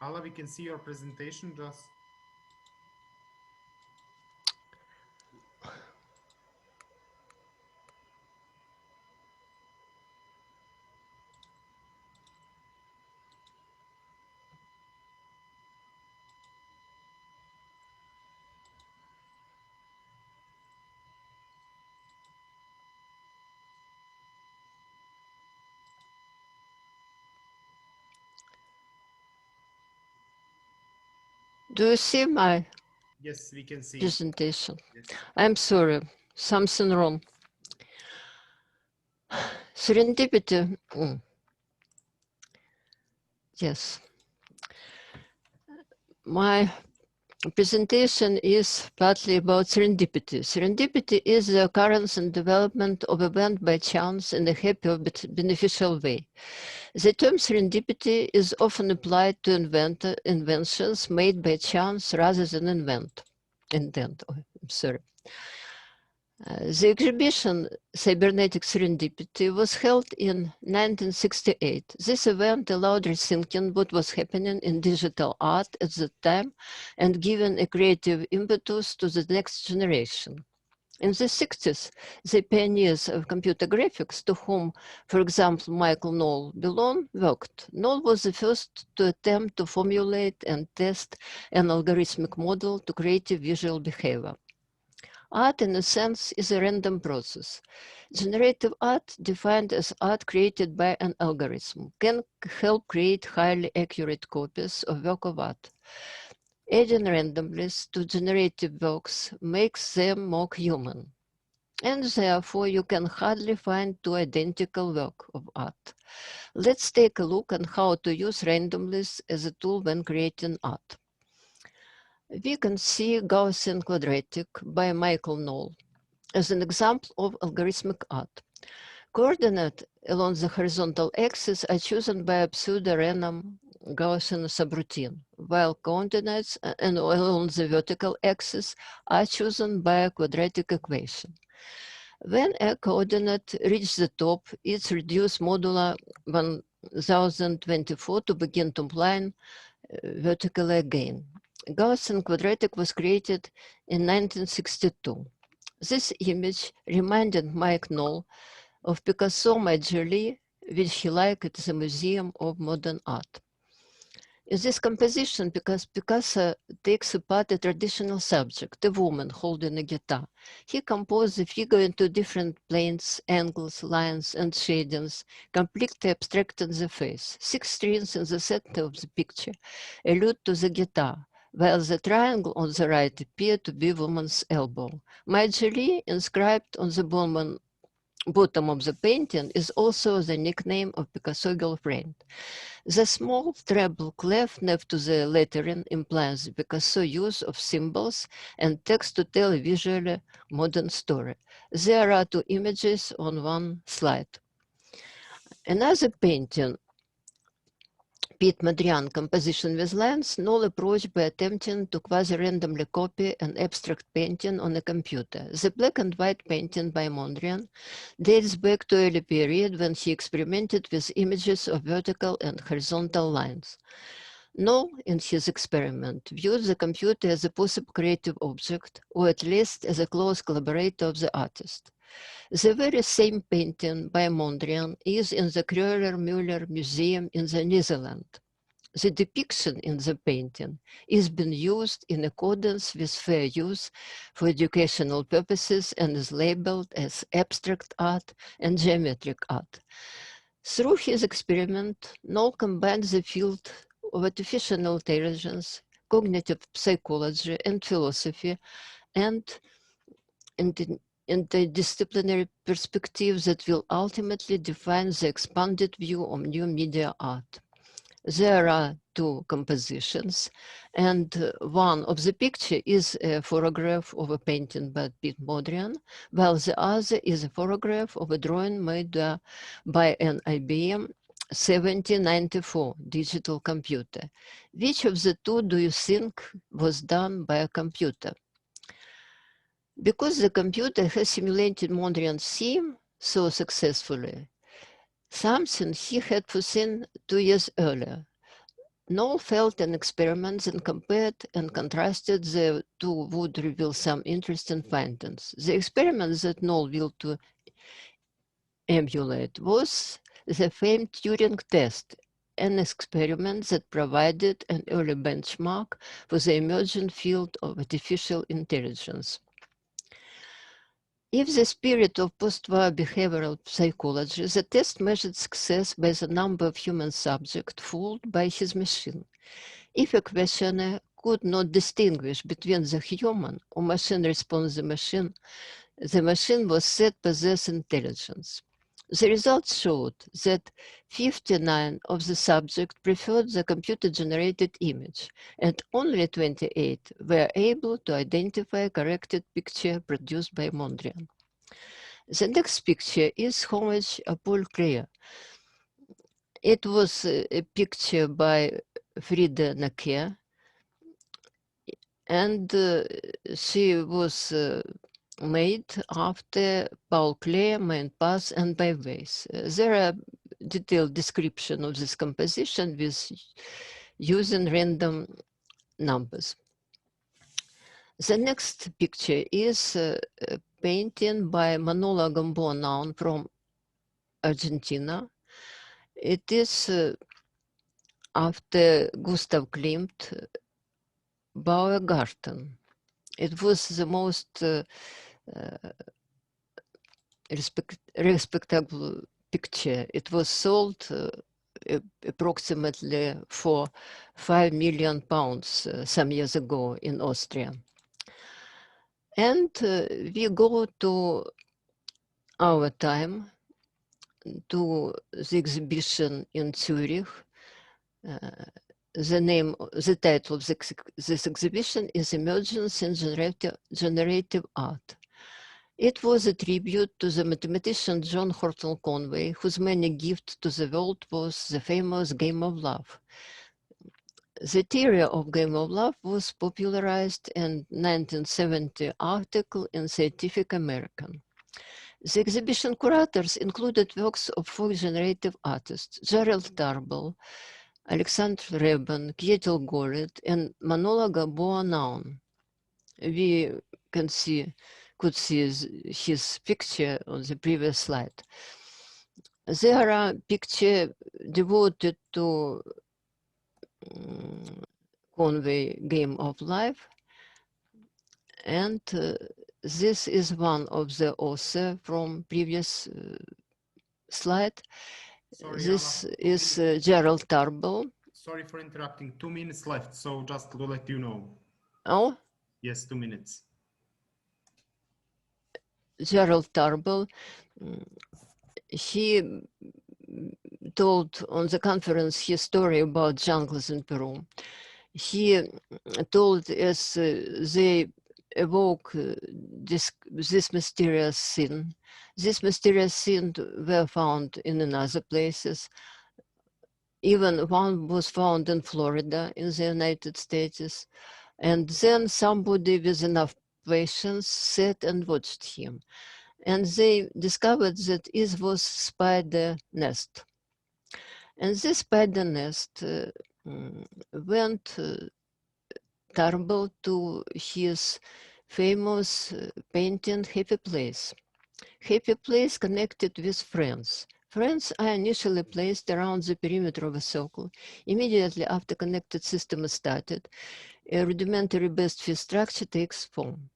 Ala, we can see your presentation just.
Do you see my
Yes, we can see
presentation?
Yes.
I'm sorry, something wrong. Serendipity. Yes. My presentation is partly about serendipity. Serendipity is the occurrence and development of event by chance in a happy or beneficial way. The term serendipity is often applied to inventions made by chance rather than intent. I'm sorry. The exhibition Cybernetic Serendipity was held in 1968. This event allowed rethinking what was happening in digital art at the time and given a creative impetus to the next generation. In the 60s, the pioneers of computer graphics, to whom, for example, Michael Knoll belonged, worked. Knoll was the first to attempt to formulate and test an algorithmic model to create visual behavior. Art, in a sense, is a random process. Generative art, defined as art created by an algorithm, can help create highly accurate copies of work of art. Adding randomness to generative works makes them more human. And therefore, you can hardly find two identical works of art. Let's take a look at how to use randomness as a tool when creating art. We can see Gaussian quadratic by Michael Knoll as an example of algorithmic art. Coordinates along the horizontal axis are chosen by a pseudo-random Gaussian subroutine, while coordinates along the vertical axis are chosen by a quadratic equation. When a coordinate reaches the top, it's reduced modulo 1024 to begin to plane vertically again. Gaussian quadratic was created in 1962. This image reminded Mike Knoll of Picasso Majorly, which he liked at the Museum of Modern Art. In this composition, because Picasso takes apart a traditional subject, a woman holding a guitar, he composed the figure into different planes, angles, lines, and shadings, completely abstracting the face. 6 strings in the center of the picture allude to the guitar, while the triangle on the right appeared to be woman's elbow. Majorly inscribed on the woman bottom of the painting is also the nickname of Picasso's girlfriend. The small treble clef next to the lettering implies Picasso's use of symbols and text to tell a visually modern story. There are two images on one slide. Another painting, Pete Madrian, Composition with Lines, Knoll approach by attempting to quasi-randomly copy an abstract painting on a computer. The black and white painting by Mondrian dates back to early period when he experimented with images of vertical and horizontal lines. Knoll, in his experiment, viewed the computer as a possible creative object, or at least as a close collaborator of the artist. The very same painting by Mondrian is in the Kreuler-Müller Museum in the Netherlands. The depiction in the painting is being used in accordance with fair use for educational purposes and is labeled as abstract art and geometric art. Through his experiment, Knoll combines the field of artificial intelligence, cognitive psychology, and philosophy, and interdisciplinary perspectives that will ultimately define the expanded view of new media art. There are two compositions, and one of the picture is a photograph of a painting by Pete Mondrian, while the other is a photograph of a drawing made by an IBM 7094 digital computer. Which of the two do you think was done by a computer? Because the computer has simulated Mondrian's theme so successfully, something he had foreseen 2 years earlier. Knoll felt an experiment and compared and contrasted the two would reveal some interesting findings. The experiment that Knoll willed to emulate was the famed Turing test, an experiment that provided an early benchmark for the emerging field of artificial intelligence. If the spirit of post-war behavioral psychology, the test measured success by the number of human subjects fooled by his machine. If a questioner could not distinguish between the human or machine response to the machine was said possess intelligence. The results showed that 59 of the subjects preferred the computer-generated image, and only 28 were able to identify a corrected picture produced by Mondrian. The next picture is Homage à Paul Klee. It was a picture by Frida Naquet, and she was made after Paul Klee, Main Pass, and by Weiss. There are detailed description of this composition with using random numbers. The next picture is a painting by Manolo Gamboa from Argentina. It is after Gustav Klimt, Bauergarten. It was the most respectable picture. It was sold approximately for £5 million some years ago in Austria. And we go to our time, to the exhibition in Zurich. The title of this exhibition is Emergence in Generative Art. It was a tribute to the mathematician John Horton Conway, whose main gift to the world was the famous game of love. The theory of game of love was popularized in 1970 article in Scientific American. The exhibition curators included works of four generative artists, Gerald Tarbell, Alexander Reben, Kjetil Goret, and Manolo Gamboa Naun. We could see his picture on the previous slide. There are pictures devoted to Conway Game of Life, and this is one of the author from previous slide.
Sorry,
this
Anna,
is Gerald Tarbell.
Sorry for interrupting. 2 minutes left, so just to let you know.
Oh?
Yes, 2 minutes.
Gerald Tarbell. He told on the conference his story about jungles in Peru. He told as they evoke this mysterious scene. This mysterious scene were found in other places. Even one was found in Florida in the United States. And then somebody with enough patience sat and watched him. And they discovered that it was spider nest. And this spider nest went Tarbell to his famous painting Happy Place. Happy Place connected with friends. Friends are initially placed around the perimeter of a circle. Immediately after connected system is started, a rudimentary best fit structure takes form.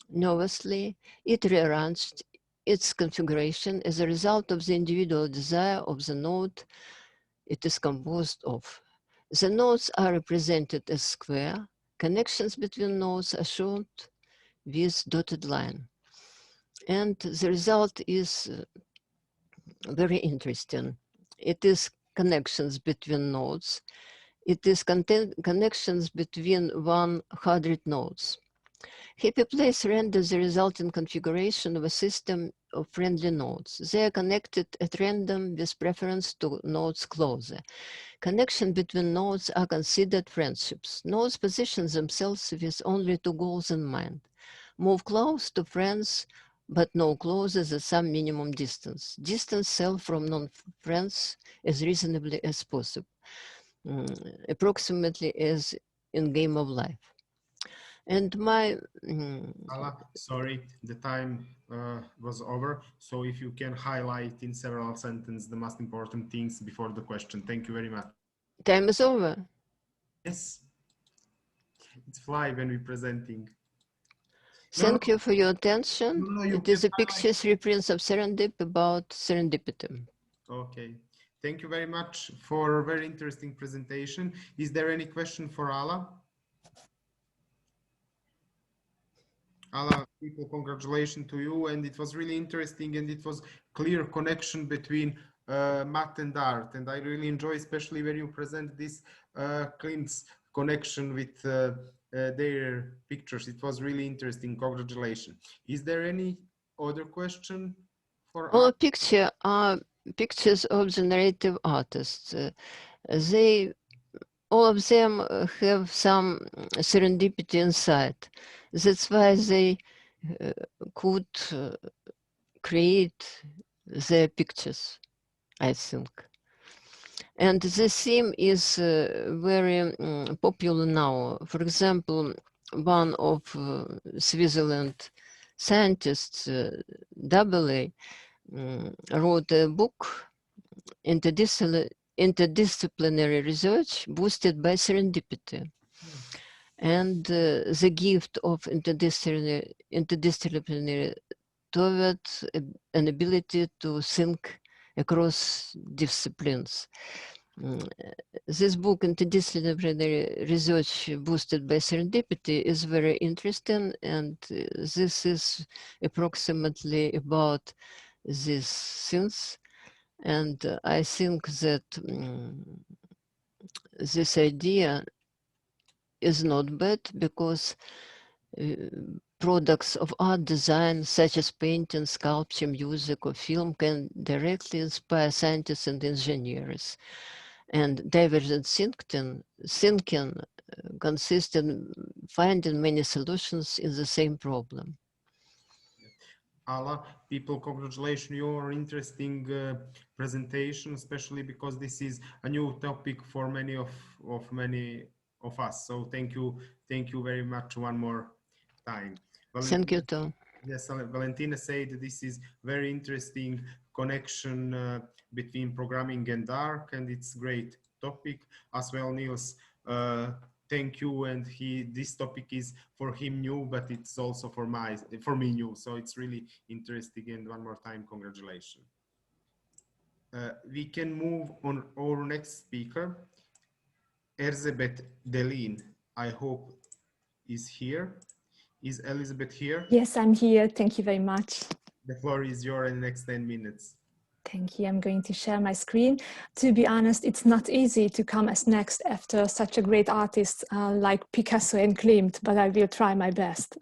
Nervously, it rearranged its configuration as a result of the individual desire of the node it is composed of. The nodes are represented as square. Connections between nodes are shown with dotted line. And the result is very interesting. It is connections between nodes. It is connections between 100 nodes. Happy Place renders the resulting configuration of a system of friendly nodes. They are connected at random with preference to nodes closer. Connections between nodes are considered friendships. Nodes position themselves with only two goals in mind. Move close to friends, but no closer than some minimum distance. Distance self from non-friends as reasonably as possible, approximately as in game of life. And my...
Ala, sorry, the time was over. So if you can highlight in several sentences the most important things before the question. Thank you very much.
Time is over.
Yes. It's fly when we're presenting.
Thank you for your attention.
No,
it is a picture's reprint of Serendip about serendipity.
Okay. Thank you very much for a very interesting presentation. Is there any question for Ala? Ala, people, congratulations to you. And it was really interesting, and it was clear connection between math and art. And I really enjoy, especially when you present this Clint's connection with their pictures. It was really interesting. Congratulations. Is there any other question for
All
Ala?
pictures are pictures of generative artists. All of them have some serendipity inside. That's why they could create their pictures, I think. And the theme is very popular now. For example, one of Switzerland scientists, AA, wrote a book, Interdisciplinary Research Boosted by Serendipity. And the gift of interdisciplinary towards an ability to think across disciplines. This book, Interdisciplinary Research Boosted by Serendipity, is very interesting, and this is approximately about these things. And I think that this idea is not bad, because products of art design, such as painting, sculpture, music, or film, can directly inspire scientists and engineers. And divergent thinking consists in finding many solutions in the same problem.
Ala, people, congratulations, your interesting presentation, especially because this is a new topic for many of us. So thank you very much one more time. Valentina,
thank you too.
Yes, Valentina said this is very interesting connection between programming and art, and it's great topic as well. Niels, thank you, and this topic is for him new, but it's also for me new, so it's really interesting. And one more time, congratulations. We can move on our next speaker, Elizabeth Delin. I hope is here. Is Elizabeth here?
Yes, I'm here. Thank you very much.
The floor is yours in the next 10 minutes.
Thank you. I'm going to share my screen. To be honest, it's not easy to come as next after such a great artist like Picasso and Klimt, but I will try my best.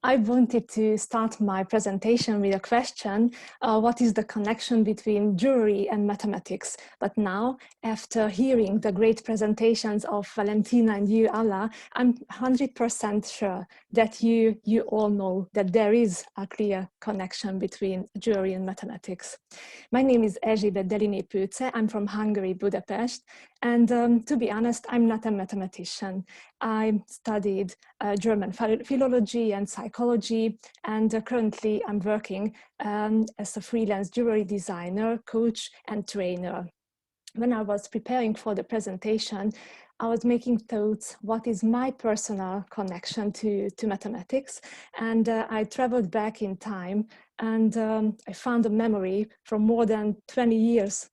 I wanted to start my presentation with a question, what is the connection between jewelry and mathematics? But now, after hearing the great presentations of Valentina and you, Alla, I'm 100% sure that you all know that there is a clear connection between jewelry and mathematics. My name is Erzsébet Deliné-Pőce. I'm from Hungary, Budapest. And to be honest, I'm not a mathematician. I studied German philology and psychology, and currently I'm working as a freelance jewelry designer, coach, and trainer. When I was preparing for the presentation, I was making thoughts, what is my personal connection to mathematics? And I traveled back in time, and I found a memory from more than 20 years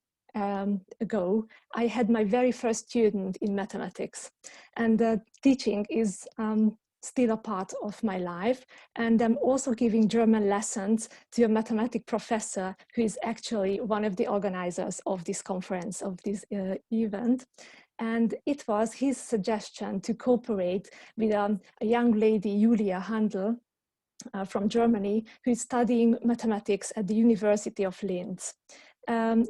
ago. I had my very first student in mathematics, and teaching is still a part of my life. And I'm also giving German lessons to a mathematics professor who is actually one of the organizers of this conference, of this event. And it was his suggestion to cooperate with a young lady, Julia Handel, from Germany, who is studying mathematics at the University of Linz.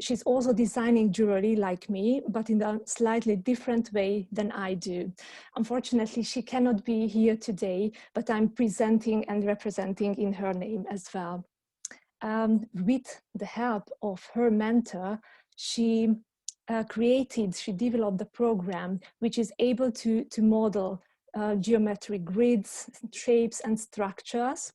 She's also designing jewelry like me, but in a slightly different way than I do. Unfortunately, she cannot be here today, but I'm presenting and representing in her name as well. With the help of her mentor, she developed a program which is able to model geometric grids, shapes, and structures.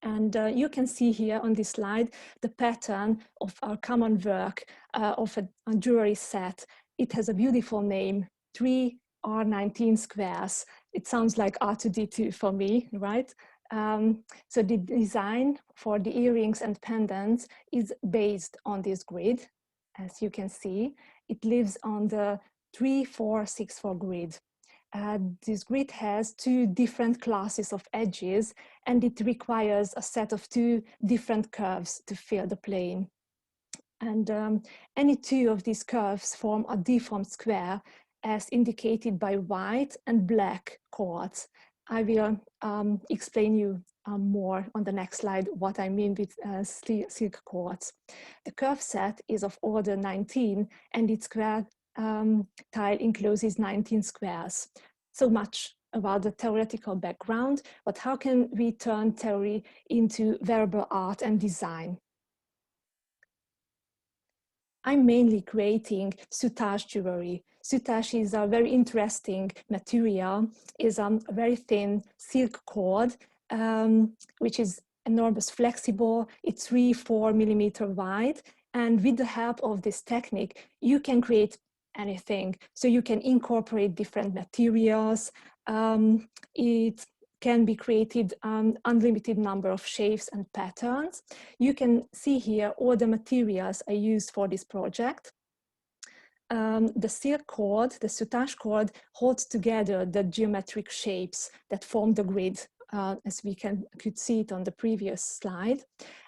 And you can see here on this slide the pattern of our common work of a jewelry set. It has a beautiful name, 3R19 squares. It sounds like R2D2 for me, right? So the design for the earrings and pendants is based on this grid. As you can see, it lives on the 3-4-6-4 grid. This grid has two different classes of edges, and it requires a set of two different curves to fill the plane. And any two of these curves form a deformed square, as indicated by white and black chords. I will explain you more on the next slide what I mean with silk chords. The curve set is of order 19, and its square tile encloses 19 squares. So much about the theoretical background, but how can we turn theory into wearable art and design? I'm mainly creating soutache jewelry. Soutache is a very interesting material, is a very thin silk cord, which is enormous flexible. It's 3-4 millimeter wide. And with the help of this technique, you can create anything. So you can incorporate different materials. It can be created unlimited number of shapes and patterns. You can see here all the materials I used for this project. The silk cord, the soutache cord, holds together the geometric shapes that form the grid, as we could see it on the previous slide.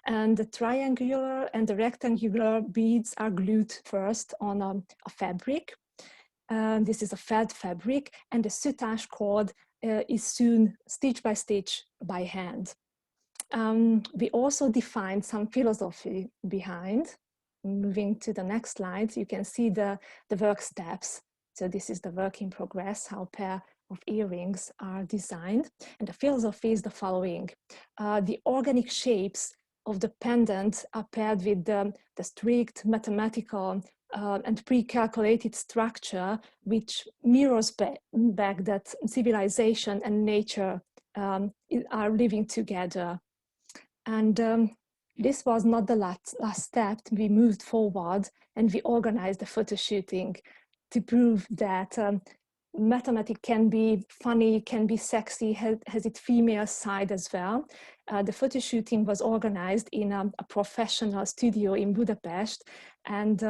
And the triangular and the rectangular beads are glued first on a fabric. This is a felt fabric, and the soutache cord is sewn stitch by stitch by hand. We also defined some philosophy behind. Moving to the next slide, you can see the work steps. So this is the work in progress, how a pair of earrings are designed. And the philosophy is the following. The organic shapes of the pendant are paired with the strict mathematical and pre-calculated structure, which mirrors back that civilization and nature are living together. And this was not the last step. We moved forward and we organized the photo shooting to prove that mathematics can be funny, can be sexy, has its female side as well. The photo shooting was organized in a professional studio in Budapest, and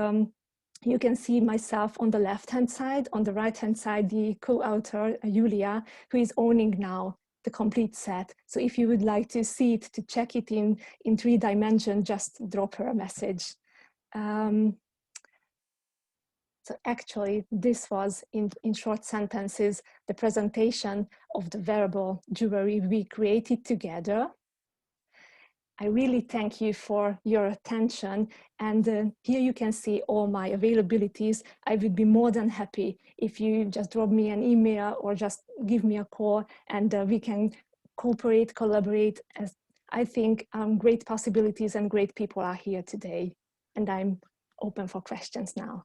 you can see myself on the left-hand side. On the right-hand side, the co-author, Julia, who is owning now the complete set. So if you would like to see it, to check it in 3 dimensions, just drop her a message. So actually, this was, in short sentences, the presentation of the wearable jewelry we created together. I really thank you for your attention. And here you can see all my availabilities. I would be more than happy if you just drop me an email or just give me a call, and we can cooperate, collaborate. As I think great possibilities and great people are here today. And I'm open for questions now.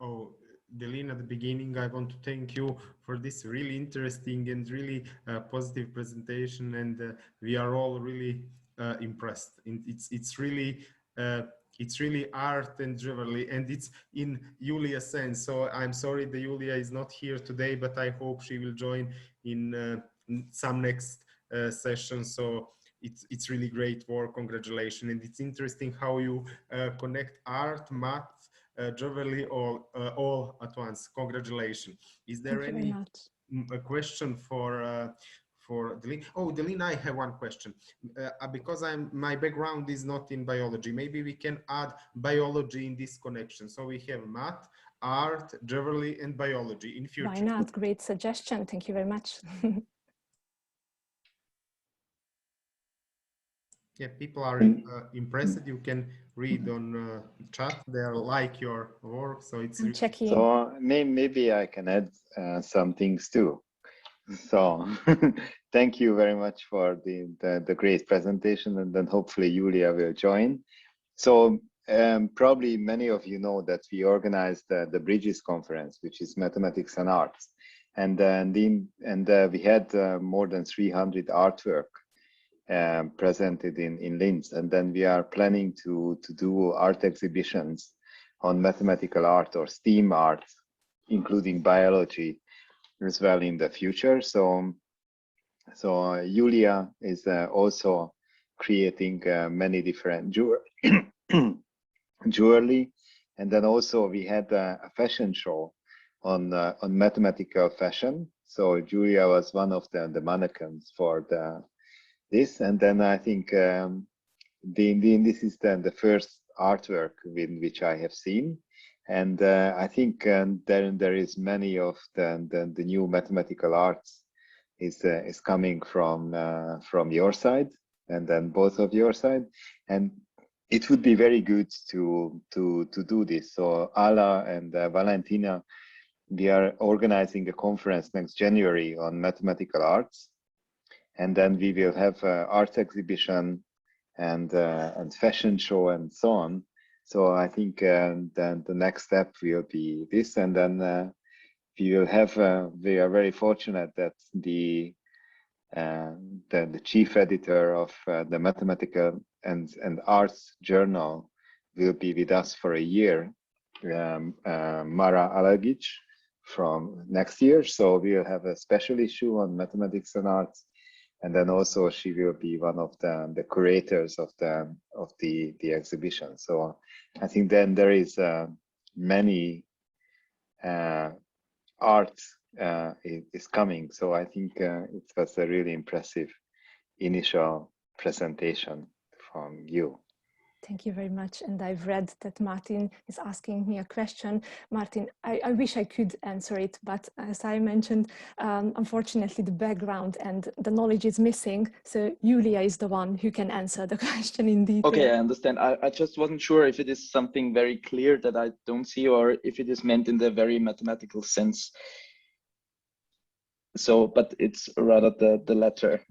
Oh, Delina, at the beginning, I want to thank you for this really interesting and really positive presentation, and we are all really impressed. And it's really art and jewelry, and it's in Julia's sense. So I'm sorry that Julia is not here today, but I hope she will join in some next session. So it's really great work. Congratulations, and it's interesting how you connect art, math, jewelry all at once. Congratulations. Is there any question for Delina? Oh, Delina, I have one question. Because my background is not in biology, maybe we can add biology in this connection. So we have math, art, jewelry, and biology in future.
Why not? Great suggestion. Thank you very much.
Yeah, people are impressed. You can read on chat. They like your work, so it's
checking.
So maybe I can add some things too. So thank you very much for the great presentation, and then hopefully Julia will join. So probably many of you know that we organized the Bridges conference, which is mathematics and arts, and we had more than 300 artwork presented in Linz, and then we are planning to do art exhibitions on mathematical art or STEAM art, including biology as well in the future. So Julia is also creating many different jewelry, and then also we had a fashion show on mathematical fashion. So Julia was one of the mannequins for this, and then I think this is then the first artwork which I have seen, and I think there is many of the new mathematical arts is coming from your side, and then both of your side, and it would be very good to do this. So Ala and Valentina, we are organizing a conference next January on mathematical arts. And then we will have art exhibition and fashion show and so on. So I think then the next step will be this, and then we will have. We are very fortunate that the chief editor of the Mathematical and Arts Journal will be with us for a year, Mara Alagic, from next year. So we will have a special issue on mathematics and arts. And then also she will be one of the curators of the exhibition. So I think then there is many art is coming. So I think it was a really impressive initial presentation from you.
Thank you very much. And I've read that Martin is asking me a question. Martin, I wish I could answer it, but as I mentioned, unfortunately, the background and the knowledge is missing. So Julia is the one who can answer the question in detail.
Okay, I understand. I just wasn't sure if it is something very clear that I don't see, or if it is meant in the very mathematical sense. So, but it's rather the latter.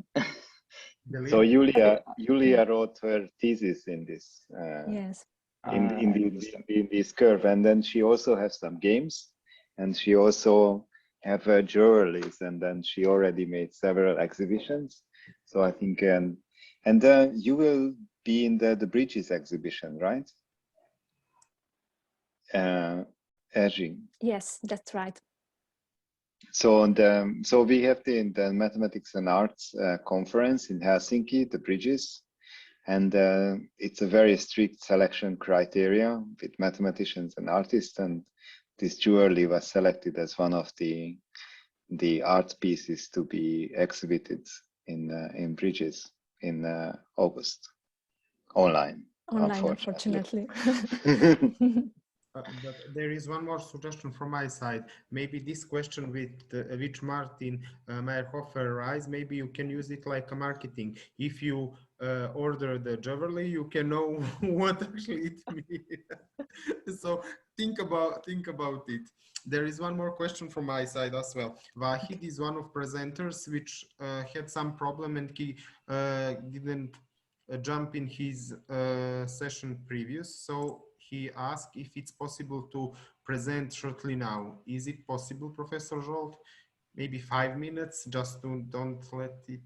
So Julia wrote her thesis in this
yes,
in this curve, and then she also has some games, and she also have jewelries, and then she already made several exhibitions. So I think and you will be in the Bridges exhibition, right? Erjin.
Yes, that's right.
So we have the Mathematics and Arts conference in Helsinki, the Bridges, and it's a very strict selection criteria with mathematicians and artists, and this jewelry was selected as one of the the art pieces to be exhibited in Bridges in August, online.
Unfortunately.
But there is one more suggestion from my side. Maybe this question with which Martin Meyerhofer raised, maybe you can use it like a marketing. If you order the jewelry, you can know what actually it means. So think about it. There is one more question from my side as well. Vahid is one of presenters which had some problem and he didn't jump in his session previous. So he asked if it's possible to present shortly now. Is it possible, Professor Jolt? Maybe 5 minutes, just don't let it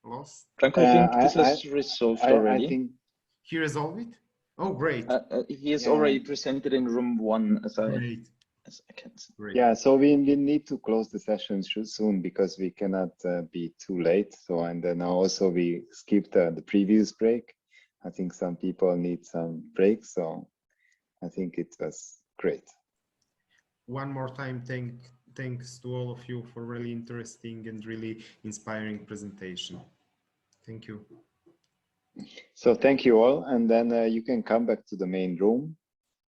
lost.
Franco, I think this is resolved already.
I think
he resolved it? Oh, great.
He has already presented in room 1 as I can see.
Great.
Yeah, so we need to close the session soon because we cannot be too late. So, and then also we skipped the previous break. I think some people need some break, so I think it was great.
One more time, thanks to all of you for really interesting and really inspiring presentation. Thank you.
So thank you all, and then you can come back to the main room,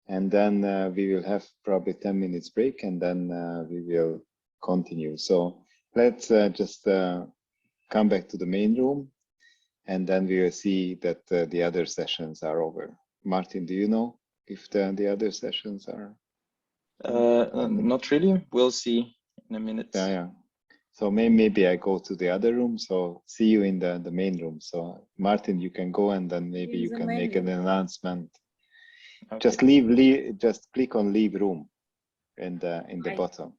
and then we will have probably 10 minutes break, and then we will continue. So let's just come back to the main room, and then we will see that the other sessions are over. Martin, do you know if the other sessions are?
Not really. We'll see in a minute.
Yeah. So maybe I go to the other room. So see you in the main room. So Martin, you can go, and then maybe you can make an announcement. Okay. Just just click on leave room in the bottom.